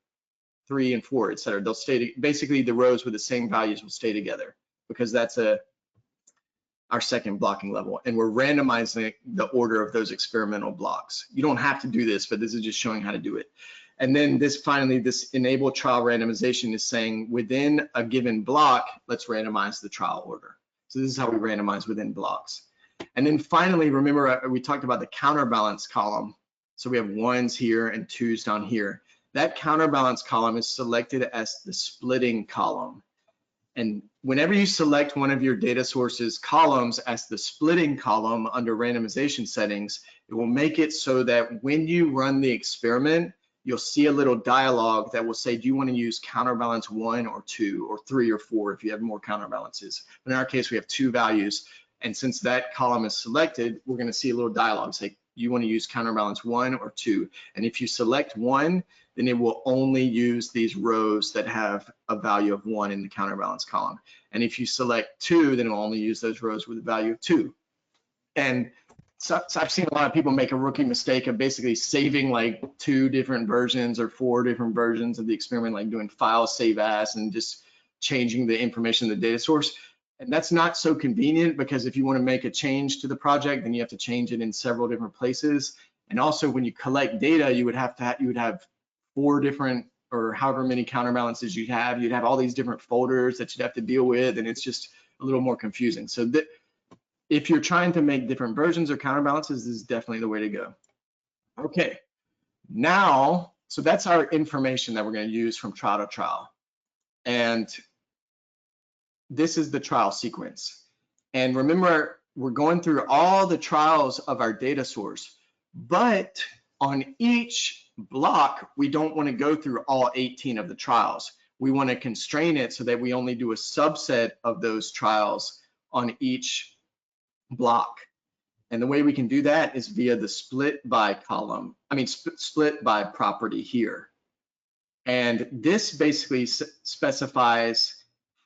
3 and 4, etc. They'll stay, basically the rows with the same values will stay together because that's our second blocking level, and we're randomizing the order of those experimental blocks. You don't have to do this, but this is just showing how to do it. And then this enable trial randomization is saying within a given block, let's randomize the trial order. So this is how we randomize within blocks. And then finally, remember we talked about the counterbalance column. So we have 1s here and 2s down here. That counterbalance column is selected as the splitting column. And whenever you select one of your data sources columns as the splitting column under randomization settings, it will make it so that when you run the experiment, you'll see a little dialogue that will say, do you want to use counterbalance 1 or 2 or 3 or 4 if you have more counterbalances? But in our case, we have 2 values. And since that column is selected, we're going to see a little dialogue say, you want to use counterbalance 1 or 2. And if you select 1, then it will only use these rows that have a value of 1 in the counterbalance column. And if you select 2, then it will only use those rows with a value of 2. And so I've seen a lot of people make a rookie mistake of basically saving like 2 different versions or 4 different versions of the experiment, like doing file save as and just changing the information in the data source. And that's not so convenient, because if you want to make a change to the project, then you have to change it in several different places. And also when you collect data, you would have 4 different, or however many counterbalances you'd have all these different folders that you'd have to deal with, and it's just a little more confusing. So if you're trying to make different versions or counterbalances, this is definitely the way to go. Okay, now, so that's our information that we're going to use from trial to trial. And this is the trial sequence. And remember, we're going through all the trials of our data source, but on each block, we don't want to go through all 18 of the trials. We want to constrain it so that we only do a subset of those trials on each block. And the way we can do that is via the split by column, split by property here. And this basically specifies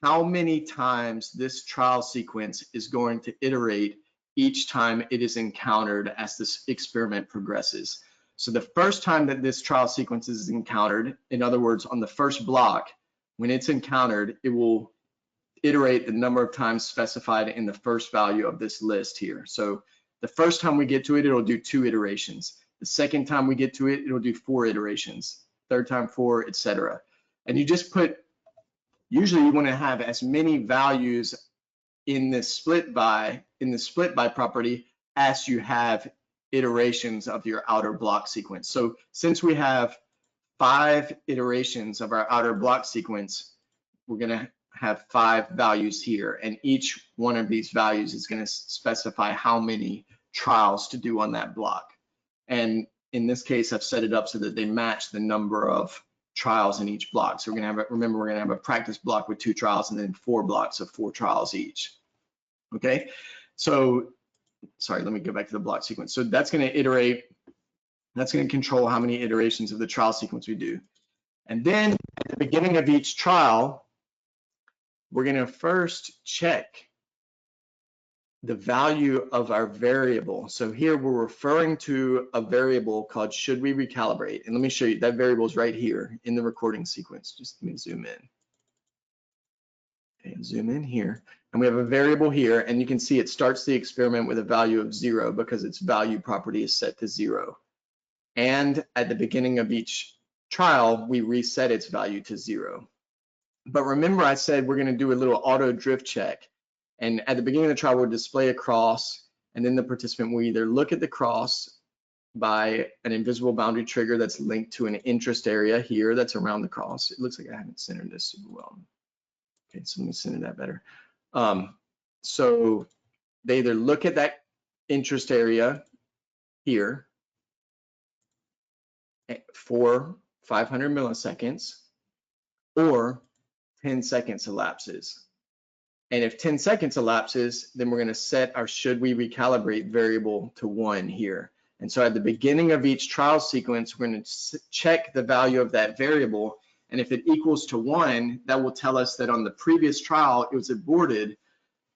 how many times this trial sequence is going to iterate each time it is encountered as this experiment progresses. So the first time that this trial sequence is encountered, in other words, on the first block, when it's encountered, it will iterate the number of times specified in the first value of this list here. So the first time we get to it, it'll do 2 iterations. The second time we get to it, it'll do 4 iterations. Third time 4, etc. And you just put, usually you want to have as many values in this split by property as you have iterations of your outer block sequence. So since we have 5 iterations of our outer block sequence, we're going to have 5 values here, and each one of these values is going to specify how many trials to do on that block. And in this case, I've set it up so that they match the number of trials in each block. So we're going to have remember, we're going to have a practice block with 2 trials and then 4 blocks of 4 trials each. Okay, so sorry, let me go back to the block sequence. So that's going to iterate, that's going to control how many iterations of the trial sequence we do. And then at the beginning of each trial, we're going to first check the value of our variable. So here we're referring to a variable called should we recalibrate. And let me show you, that variable is right here in the recording sequence. Just let me zoom in. Okay, zoom in here. And we have a variable here, and you can see it starts the experiment with a value of 0 because its value property is set to 0. And at the beginning of each trial, we reset its value to 0. But remember, I said we're going to do a little auto drift check. And at the beginning of the trial, we'll display a cross, and then the participant will either look at the cross by an invisible boundary trigger that's linked to an interest area here that's around the cross. It looks like I haven't centered this super well. Okay, so let me center that better. So they either look at that interest area here for 500 milliseconds, or 10 seconds elapses. And if 10 seconds elapses, then we're going to set our should we recalibrate variable to 1 here. And so at the beginning of each trial sequence, we're going to check the value of that variable. And if it equals to 1, that will tell us that on the previous trial, it was aborted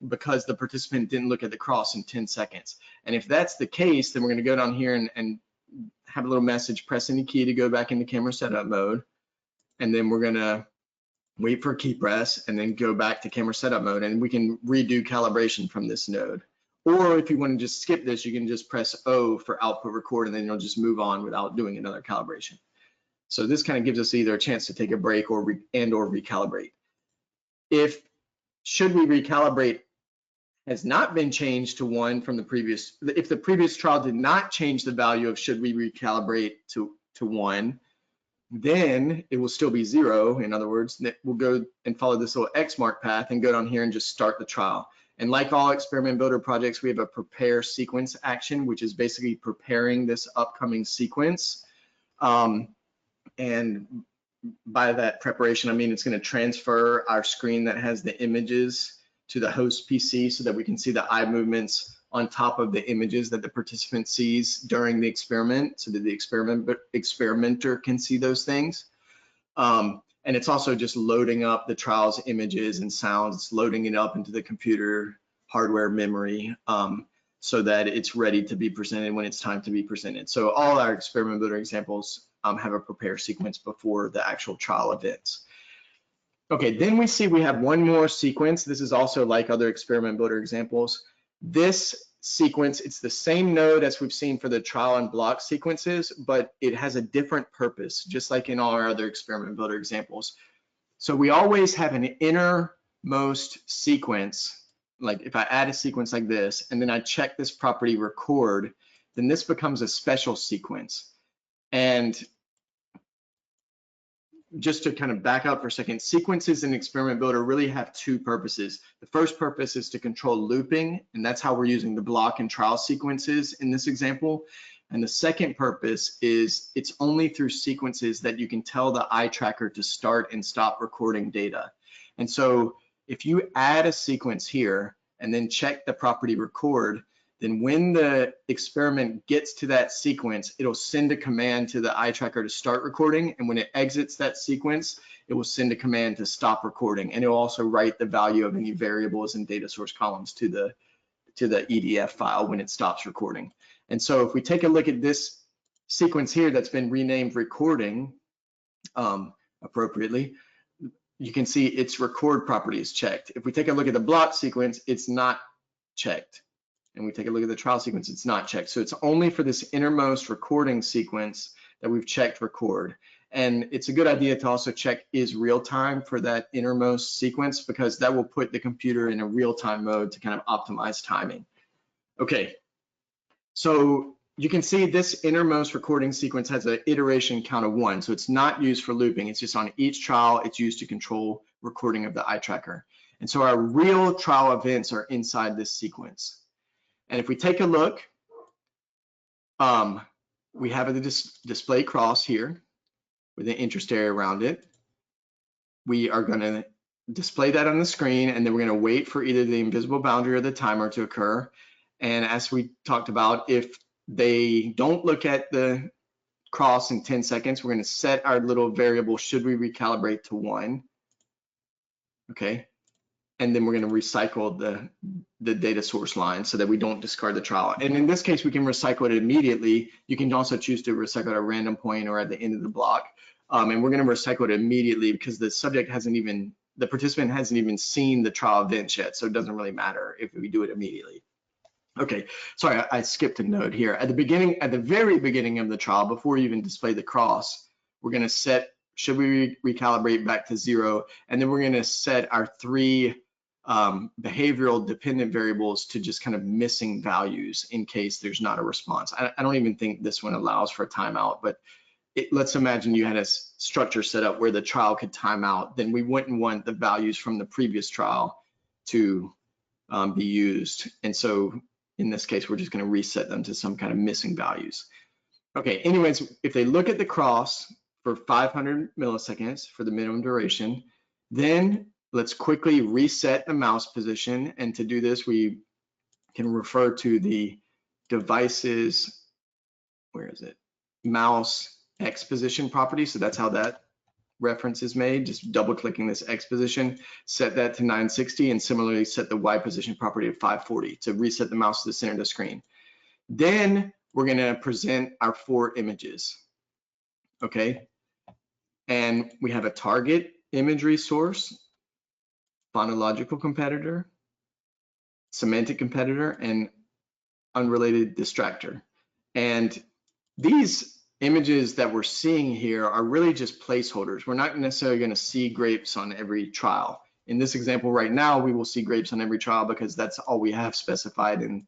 because the participant didn't look at the cross in 10 seconds. And if that's the case, then we're going to go down here and have a little message, press any key to go back into camera setup mode. And then we're going to wait for key press, and then go back to camera setup mode, and we can redo calibration from this node. Or if you want to just skip this, you can just press O for output record, and then you'll just move on without doing another calibration. So this kind of gives us either a chance to take a break or recalibrate. If should we recalibrate has not been changed to 1 from the previous, if the previous trial did not change the value of should we recalibrate to 1, then it will still be 0. In other words, we'll go and follow this little X mark path and go down here and just start the trial. And like all experiment builder projects, we have a prepare sequence action, which is basically preparing this upcoming sequence. And by that preparation, I mean it's going to transfer our screen that has the images to the host PC so that we can see the eye movements on top of the images that the participant sees during the experiment, so that the experimenter can see those things. And it's also just loading up the trial's images and sounds. It's loading it up into the computer hardware memory so that it's ready to be presented when it's time to be presented. So all our experiment builder examples have a prepare sequence before the actual trial events. Okay, then we see we have one more sequence. This is also like other experiment builder examples. This sequence, it's the same node as we've seen for the trial and block sequences, but it has a different purpose, just like in all our other experiment builder examples. So we always have an innermost sequence. Like if I add a sequence like this, and then I check this property record, then this becomes a special sequence. And just to kind of back up for a second, sequences in Experiment Builder really have two purposes. The first purpose is to control looping, and that's how we're using the block and trial sequences in this example. And the second purpose is it's only through sequences that you can tell the eye tracker to start and stop recording data. And so if you add a sequence here and then check the property record, then when the experiment gets to that sequence, it'll send a command to the eye tracker to start recording. And when it exits that sequence, it will send a command to stop recording. And it'll also write the value of any variables and data source columns to the EDF file when it stops recording. And so if we take a look at this sequence here that's been renamed recording appropriately, you can see its record property is checked. If we take a look at the block sequence, it's not checked. And we take a look at the trial sequence, it's not checked. So it's only for this innermost recording sequence that we've checked record. And it's a good idea to also check is real time for that innermost sequence, because that will put the computer in a real-time mode to kind of optimize timing. Okay, so you can see this innermost recording sequence has an iteration count of 1. So it's not used for looping. It's just on each trial, it's used to control recording of the eye tracker. And so our real trial events are inside this sequence. And if we take a look, we have a display cross here with an interest area around it. We are going to display that on the screen, and then we're going to wait for either the invisible boundary or the timer to occur. And as we talked about, if they don't look at the cross in 10 seconds, we're going to set our little variable, should we recalibrate to 1? Okay. And then we're going to recycle the data source line so that we don't discard the trial. And in this case, we can recycle it immediately. You can also choose to recycle at a random point or at the end of the block. And we're going to recycle it immediately because the participant hasn't even seen the trial event yet. So it doesn't really matter if we do it immediately. Okay, sorry, I skipped a node here. At the very beginning of the trial, before you even display the cross, we're going to set, should we recalibrate back to 0? And then we're going to set our 3 behavioral dependent variables to just kind of missing values in case there's not a response. I don't even think this one allows for a timeout, but let's imagine you had a structure set up where the trial could time out. Then we wouldn't want the values from the previous trial to be used. And so in this case, we're just going to reset them to some kind of missing values. Okay, anyways, if they look at the cross for 500 milliseconds for the minimum duration, then let's quickly reset the mouse position. And to do this, we can refer to the device's, where is it? Mouse X position property. So that's how that reference is made. Just double clicking this X position, set that to 960, and similarly set the Y position property to 540 to reset the mouse to the center of the screen. Then we're going to present our 4 images. Okay. And we have a target imagery source, phonological competitor, semantic competitor, and unrelated distractor. And these images that we're seeing here are really just placeholders. We're not necessarily going to see grapes on every trial. In this example right now, we will see grapes on every trial because that's all we have specified in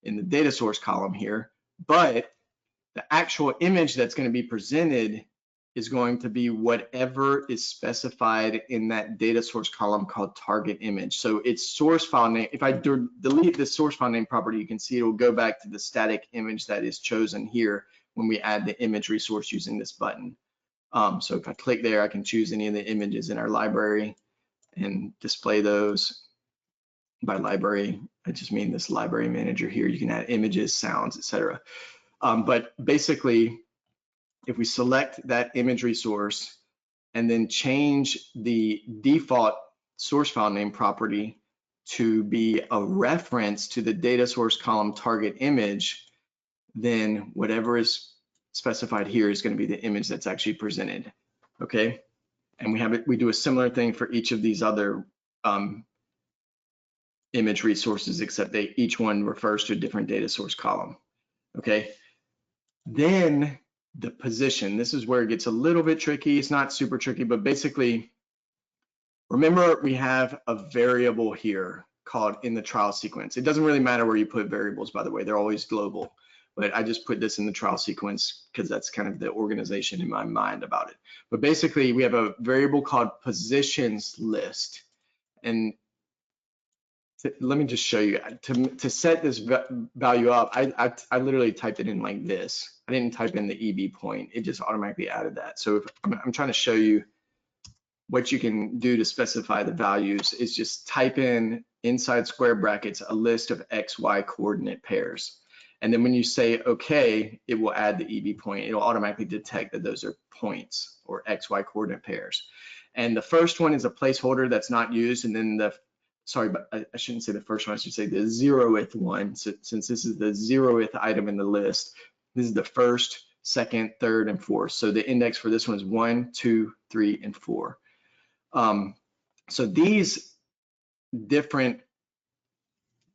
the data source column here. But the actual image that's going to be presented is going to be whatever is specified in that data source column called target image. So it's source file name. If I delete the source file name property, you can see it will go back to the static image that is chosen here when we add the image resource using this button. So if I click there, I can choose any of the images in our library and display those. By library, I just mean this library manager here. You can add images, sounds, etc. But basically, if we select that image resource and then change the default source file name property to be a reference to the data source column target image, then whatever is specified here is going to be the image that's actually presented. Okay, and we do a similar thing for each of these other image resources, except each one refers to a different data source column. Okay, then the position. This is where it gets a little bit tricky. It's not super tricky, but basically, remember we have a variable here called in the trial sequence. It doesn't really matter where you put variables, by the way, they're always global, but I just put this in the trial sequence because that's kind of the organization in my mind about it. But basically, we have a variable called positions list. And let me just show you. To set this value up, I literally typed it in like this. I didn't type in the EB point. It just automatically added that. So if I'm trying to show you what you can do to specify the values is just type in inside square brackets a list of XY coordinate pairs. And then when you say OK, it will add the EB point. It'll automatically detect that those are points or XY coordinate pairs. And the first one is a placeholder that's not used. And then sorry, but I shouldn't say the first one, I should say the 0th one. So, since this is the 0th item in the list, this is the first, second, third, and fourth. So the index for this one is 1, 2, 3, and 4. So these different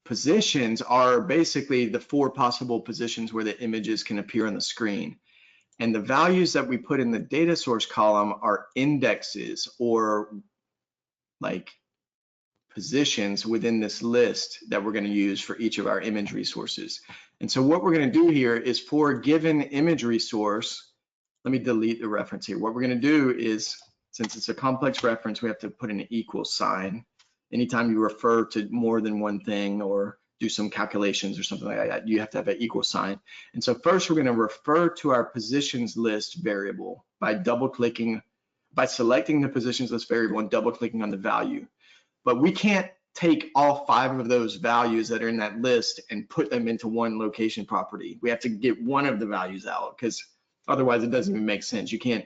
positions are basically the 4 possible positions where the images can appear on the screen. And the values that we put in the data source column are indexes or like positions within this list that we're going to use for each of our image resources. And so what we're going to do here is for a given image resource, let me delete the reference here. What we're going to do is, since it's a complex reference, we have to put an equal sign. Anytime you refer to more than one thing or do some calculations or something like that, you have to have an equal sign. And so first we're going to refer to our positions list variable by selecting the positions list variable and double clicking on the value. But we can't take all 5 of those values that are in that list and put them into one location property. We have to get one of the values out because otherwise it doesn't even make sense. You can't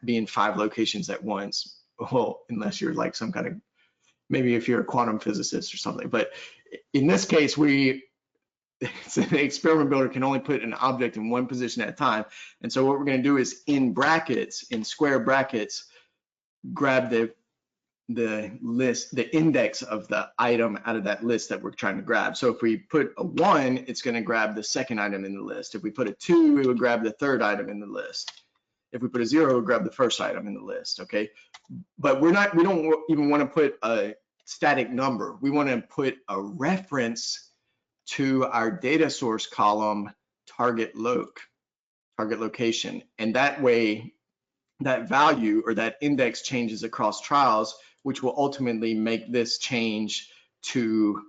be in 5 locations at once. Well, unless you're like some kind of, maybe if you're a quantum physicist or something. But in this case, the experiment builder can only put an object in one position at a time. And so what we're going to do is in brackets, in square brackets, grab the list, the index of the item out of that list that we're trying to grab. So if we put a 1, it's going to grab the second item in the list. If we put a 2, it would grab the third item in the list. If we put a 0, it would grab the first item in the list, okay? But we don't even want to put a static number. We want to put a reference to our data source column target location. And that way, that value or that index changes across trials, which will ultimately make this change to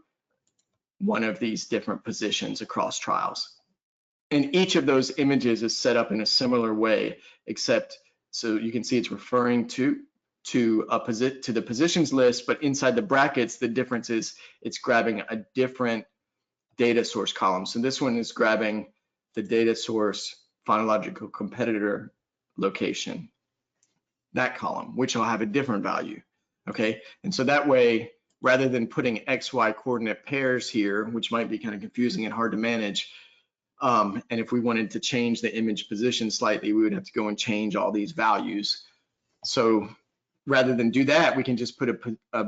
one of these different positions across trials. And each of those images is set up in a similar way, except so you can see it's referring to the positions list, but inside the brackets, the difference is it's grabbing a different data source column. So this one is grabbing the data source phonological competitor location, that column, which will have a different value. Okay, and so that way, rather than putting XY coordinate pairs here, which might be kind of confusing and hard to manage, and if we wanted to change the image position slightly, we would have to go and change all these values. So rather than do that, we can just put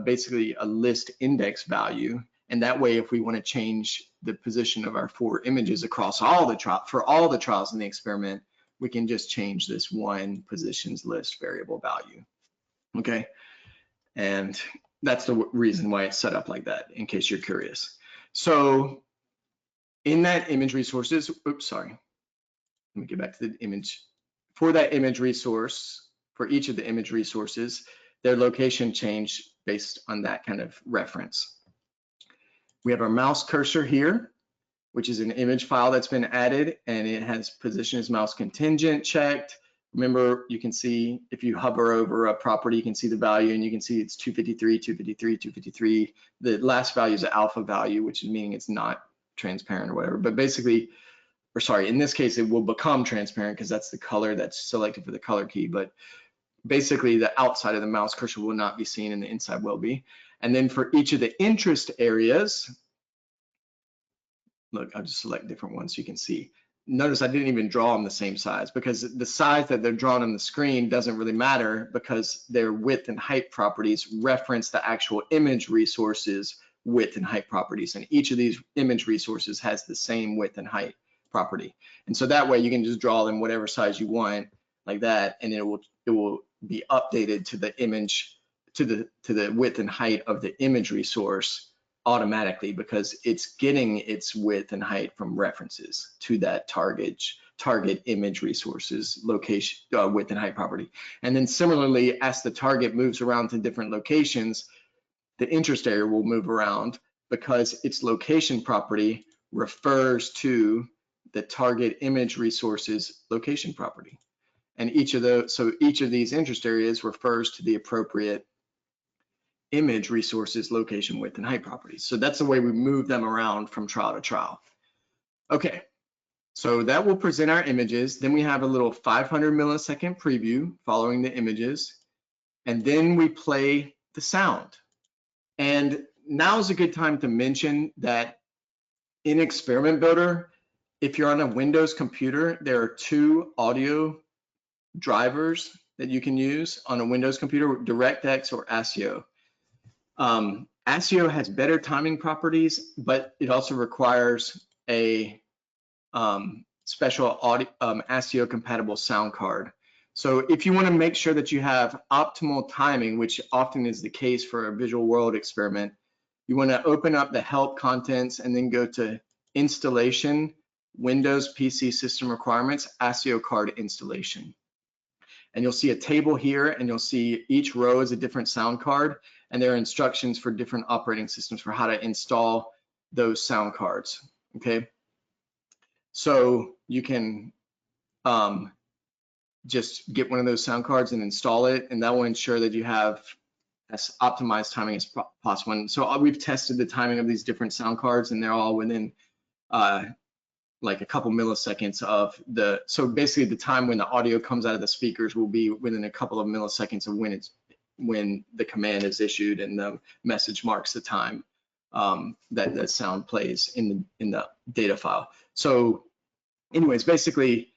basically a list index value. And that way, if we want to change the position of our 4 images across all the trials in the experiment, we can just change this one positions list variable value. Okay, and that's the reason why it's set up like that, in case you're curious. So in that image resources, oops, sorry. Let me get back to the image. For that image resource, for each of the image resources, their location changed based on that kind of reference. We have our mouse cursor here, which is an image file that's been added, and it has position as mouse contingent checked. Remember, you can see if you hover over a property, you can see the value, and you can see it's 253, 253, 253. The last value is an alpha value, which is meaning it's not transparent or whatever. But basically, or sorry, in this case, it will become transparent because that's the color that's selected for the color key. But basically, the outside of the mouse cursor will not be seen and the inside will be. And then for each of the interest areas, look, I'll just select different ones so you can see. Notice I didn't even draw them the same size because the size that they're drawn on the screen doesn't really matter because their width and height properties reference the actual image resources width and height properties. And each of these image resources has the same width and height property. And so that way you can just draw them whatever size you want like that, and it will be updated to the image, to the width and height of the image resource automatically because it's getting its width and height from references to that target image resources location width and height property. And then similarly, as the target moves around to different locations, the interest area will move around because its location property refers to the target image resources location property. And each of these interest areas refers to the appropriate image resources location width and height properties. So that's the way we move them around from trial to trial. Okay, so that will present our images. Then we have a little 500 millisecond preview following the images, and then we play the sound. And now is a good time to mention that in Experiment Builder, if you're on a Windows computer, there are 2 audio drivers that you can use on a Windows computer, DirectX or ASIO. ASIO has better timing properties, but it also requires a special ASIO compatible sound card. So if you want to make sure that you have optimal timing, which often is the case for a visual world experiment, you want to open up the help contents and then go to installation, Windows PC system requirements, ASIO card installation. And you'll see a table here, and you'll see each row is a different sound card, and there are instructions for different operating systems for how to install those sound cards, okay? So you can just get one of those sound cards and install it, and that will ensure that you have as optimized timing as possible. And so we've tested the timing of these different sound cards, and they're all within like a couple milliseconds of so basically the time when the audio comes out of the speakers will be within a couple of milliseconds of when the command is issued and the message marks the time that the sound plays in the data file. So anyways, basically,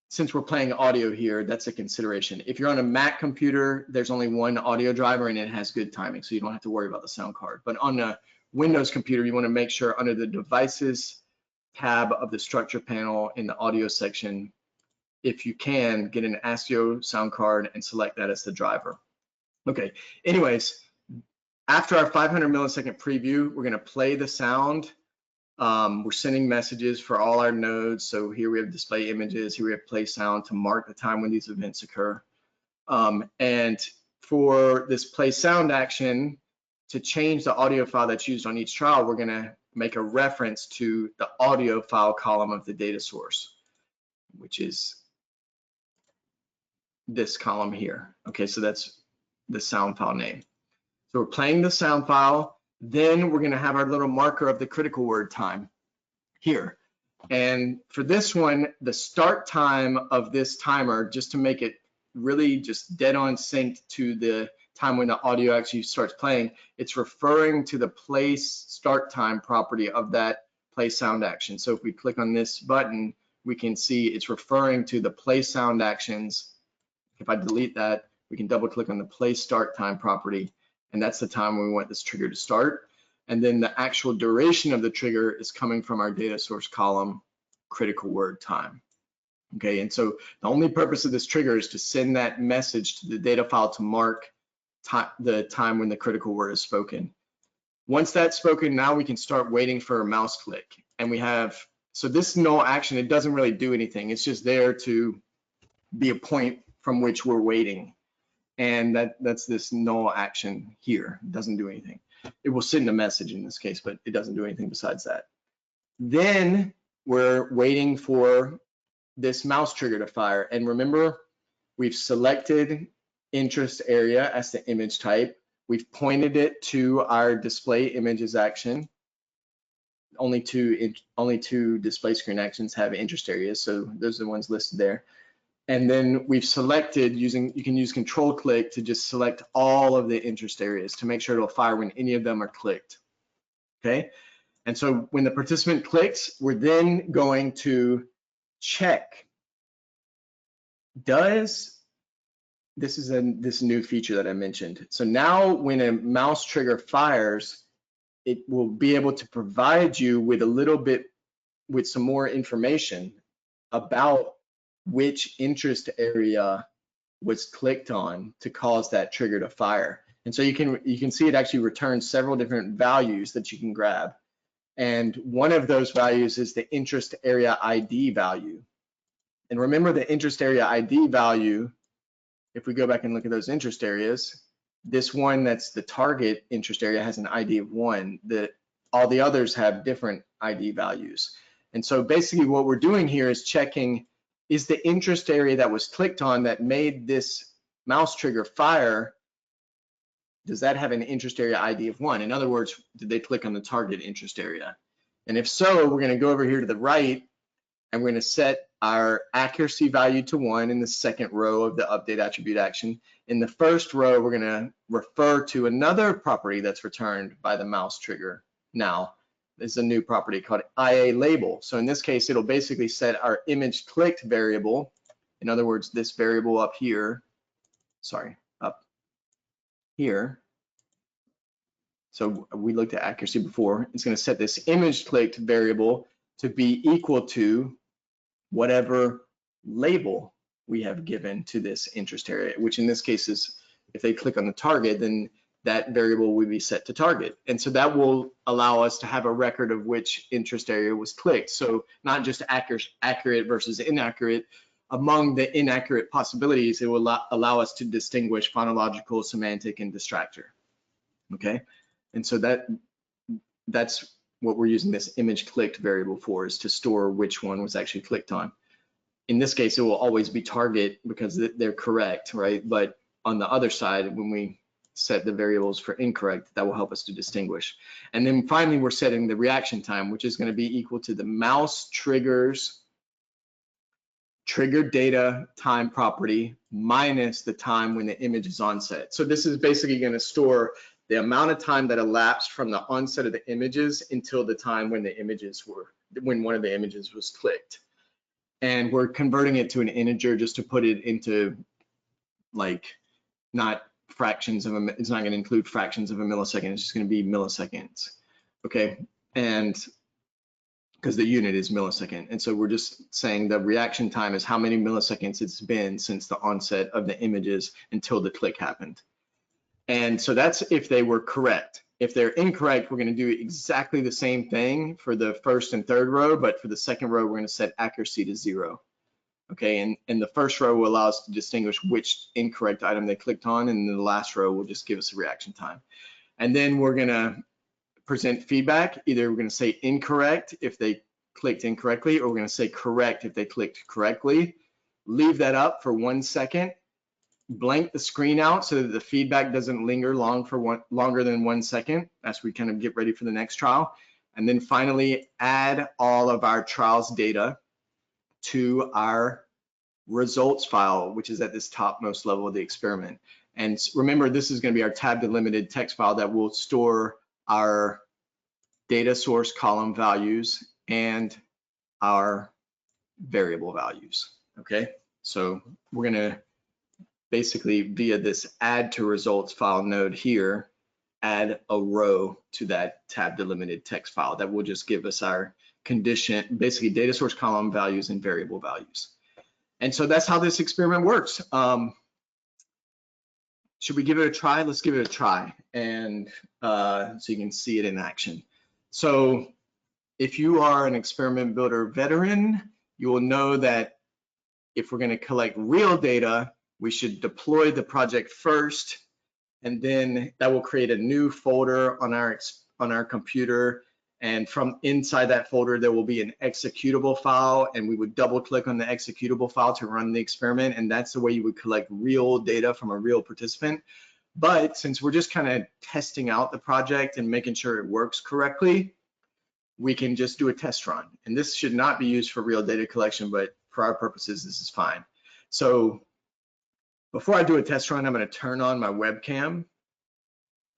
since we're playing audio here, that's a consideration. If you're on a Mac computer, there's only one audio driver and it has good timing, so you don't have to worry about the sound card. But on a Windows computer, you want to make sure under the devices tab of the structure panel in the audio section, if you can, get an ASIO sound card and select that as the driver. Okay, anyways, after our 500 millisecond preview, we're going to play the sound. We're sending messages for all our nodes. So here we have display images, here we have play sound to mark the time when these events occur. And for this play sound action, to change the audio file that's used on each trial, we're going to make a reference to the audio file column of the data source, which is this column here. Okay, so that's the sound file name. So we're playing the sound file, then we're going to have our little marker of the critical word time here. And for this one, the start time of this timer, just to make it really just dead on synced to the time when the audio actually starts playing, it's referring to the play start time property of that play sound action. So if we click on this button, we can see it's referring to the play sound actions If I delete that, we can double click on the play start time property, and that's the time when we want this trigger to start. And then the actual duration of the trigger is coming from our data source column, critical word time. Okay, and so the only purpose of this trigger is to send that message to the data file to mark the time when the critical word is spoken. Once that's spoken, now we can start waiting for a mouse click. And we have, so this null action, it doesn't really do anything. It's just there to be a point from which we're waiting. And that's this null action here. It doesn't do anything. It will send a message in this case, but it doesn't do anything besides that. Then we're waiting for this mouse trigger to fire. And remember, we've selected interest area as the image type. We've pointed it to our display images action. Only two display screen actions have interest areas, so those are the ones listed there. And then we've selected you can use control click to just select all of the interest areas to make sure it'll fire when any of them are clicked. Okay, and so when the participant clicks, we're then going to check, this new feature that I mentioned. So now when a mouse trigger fires, it will be able to provide you with with some more information about which interest area was clicked on to cause that trigger to fire. And so you can see it actually returns several different values that you can grab. And one of those values is the interest area ID value. And remember, the interest area ID value, if we go back and look at those interest areas, this one that's the target interest area has an ID of 1. All the others have different ID values. And so basically what we're doing here is checking, is the interest area that was clicked on that made this mouse trigger fire, does that have an interest area ID of 1? In other words, did they click on the target interest area? And if so, we're going to go over here to the right, and we're going to set our accuracy value to 1 in the second row of the update attribute action. In the first row, we're going to refer to another property that's returned by the mouse trigger. Now, there's a new property called IA label. So in this case, it'll basically set our image clicked variable. In other words, this variable up here, up here. So we looked at accuracy before. It's going to set this image clicked variable to be equal to whatever label we have given to this interest area, which in this case is, if they click on the target, then that variable will be set to target. And so that will allow us to have a record of which interest area was clicked. So not just accurate versus inaccurate. Among the inaccurate possibilities, it will allow us to distinguish phonological, semantic, and distractor. Okay, and so that's what we're using this image clicked variable for, is to store which one was actually clicked on. In this case, it will always be target because they're correct, right? But on the other side, when we set the variables for incorrect, that will help us to distinguish. And then finally, we're setting the reaction time, which is going to be equal to the mouse trigger's triggered data time property minus the time when the image is onset. So this is basically going to store the amount of time that elapsed from the onset of the images until the time when when one of the images was clicked. And we're converting it to an integer just to put it into, like, not fractions of it's not going to include fractions of a millisecond. It's just going to be milliseconds. Okay, and because the unit is millisecond. And so we're just saying the reaction time is how many milliseconds it's been since the onset of the images until the click happened. And so that's if they were correct. If they're incorrect, we're going to do exactly the same thing for the first and third row, but for the second row, we're going to set accuracy to 0. Okay, and the first row will allow us to distinguish which incorrect item they clicked on, and the last row will just give us a reaction time. And then we're going to present feedback. Either we're going to say incorrect if they clicked incorrectly, or we're going to say correct if they clicked correctly. Leave that up for 1 second. Blank the screen out so that the feedback doesn't linger longer than 1 second as we kind of get ready for the next trial. And then finally, add all of our trials data to our results file, which is at this topmost level of the experiment. And remember, this is going to be our tab delimited text file that will store our data source column values and our variable values. Okay, so we're going to basically via this add to results file node here, add a row to that tab delimited text file that will just give us our condition, basically data source column values and variable values. And so that's how this experiment works. Should we give it a try? Let's give it a try, and so you can see it in action. So if you are an experiment builder veteran, you will know that if we're going to collect real data, we should deploy the project first, and then that will create a new folder on our computer. And from inside that folder, there will be an executable file, and we would double click on the executable file to run the experiment. And that's the way you would collect real data from a real participant. But since we're just kind of testing out the project and making sure it works correctly, we can just do a test run. And this should not be used for real data collection, but for our purposes, this is fine. So before I do a test run, I'm going to turn on my webcam.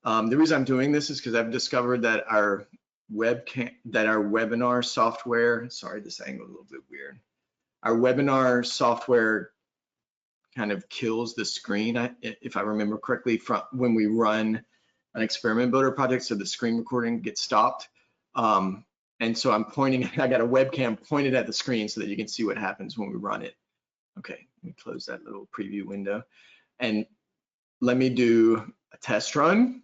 The reason I'm doing this is because I've discovered that our webinar software, sorry, this angle is a little bit weird. Our webinar software kind of kills the screen, if I remember correctly, from when we run an experiment builder project, so the screen recording gets stopped. And so I'm pointing, I got a webcam pointed at the screen so that you can see what happens when we run it. Okay, let me close that little preview window. And let me do a test run.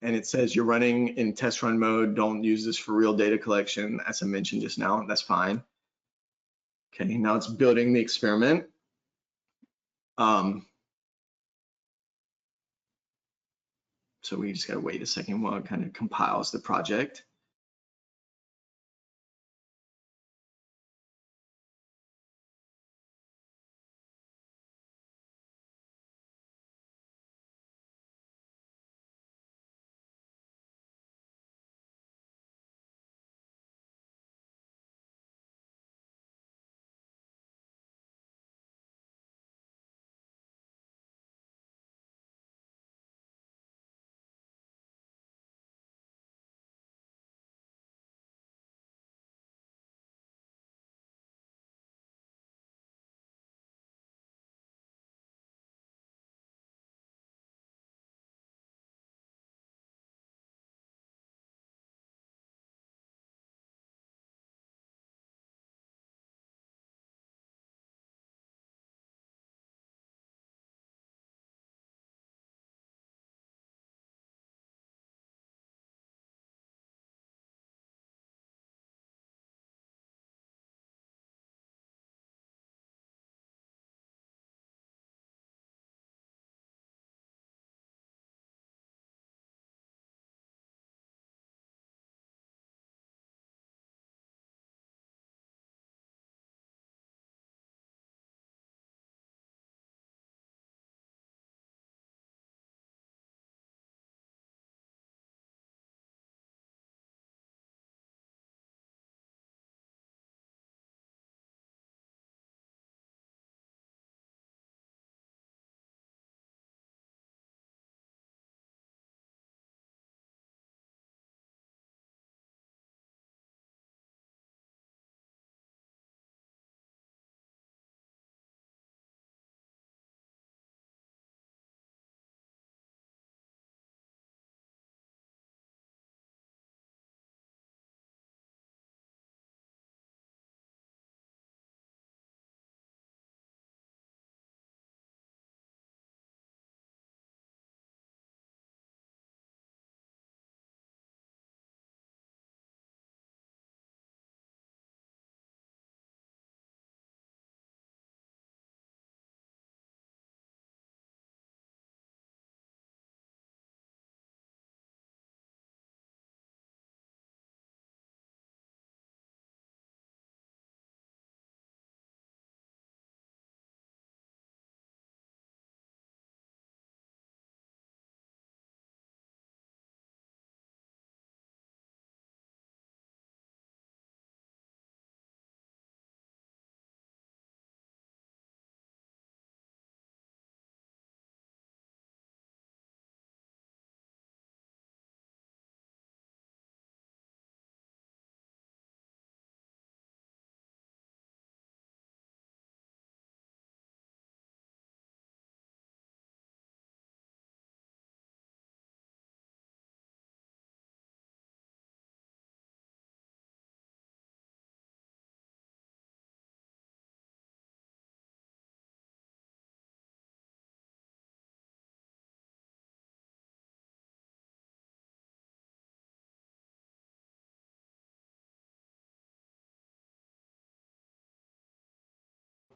And it says you're running in test run mode. Don't use this for real data collection, as I mentioned just now. That's fine. Okay, now it's building the experiment. So we just gotta wait a second while it kind of compiles the project.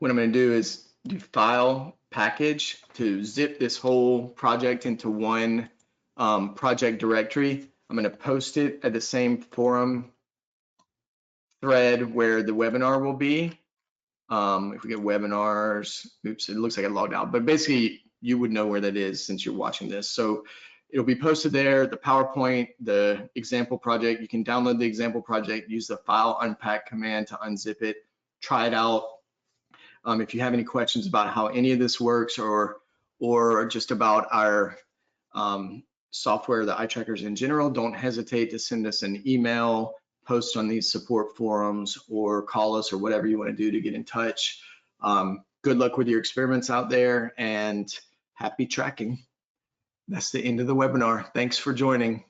what I'm going to do is do file package to zip this whole project into one project directory. I'm going to post it at the same forum thread where the webinar will be. If we get webinars, oops, it looks like I logged out, but basically you would know where that is since you're watching this. So it'll be posted there, the PowerPoint, the example project. You can download the example project, use the file unpack command to unzip it, try it out. If you have any questions about how any of this works or just about our software, the eye trackers in general, don't hesitate to send us an email, post on these support forums, or call us, or whatever you want to do to get in touch. Good luck with your experiments out there, and happy tracking. That's the end of the webinar. Thanks for joining.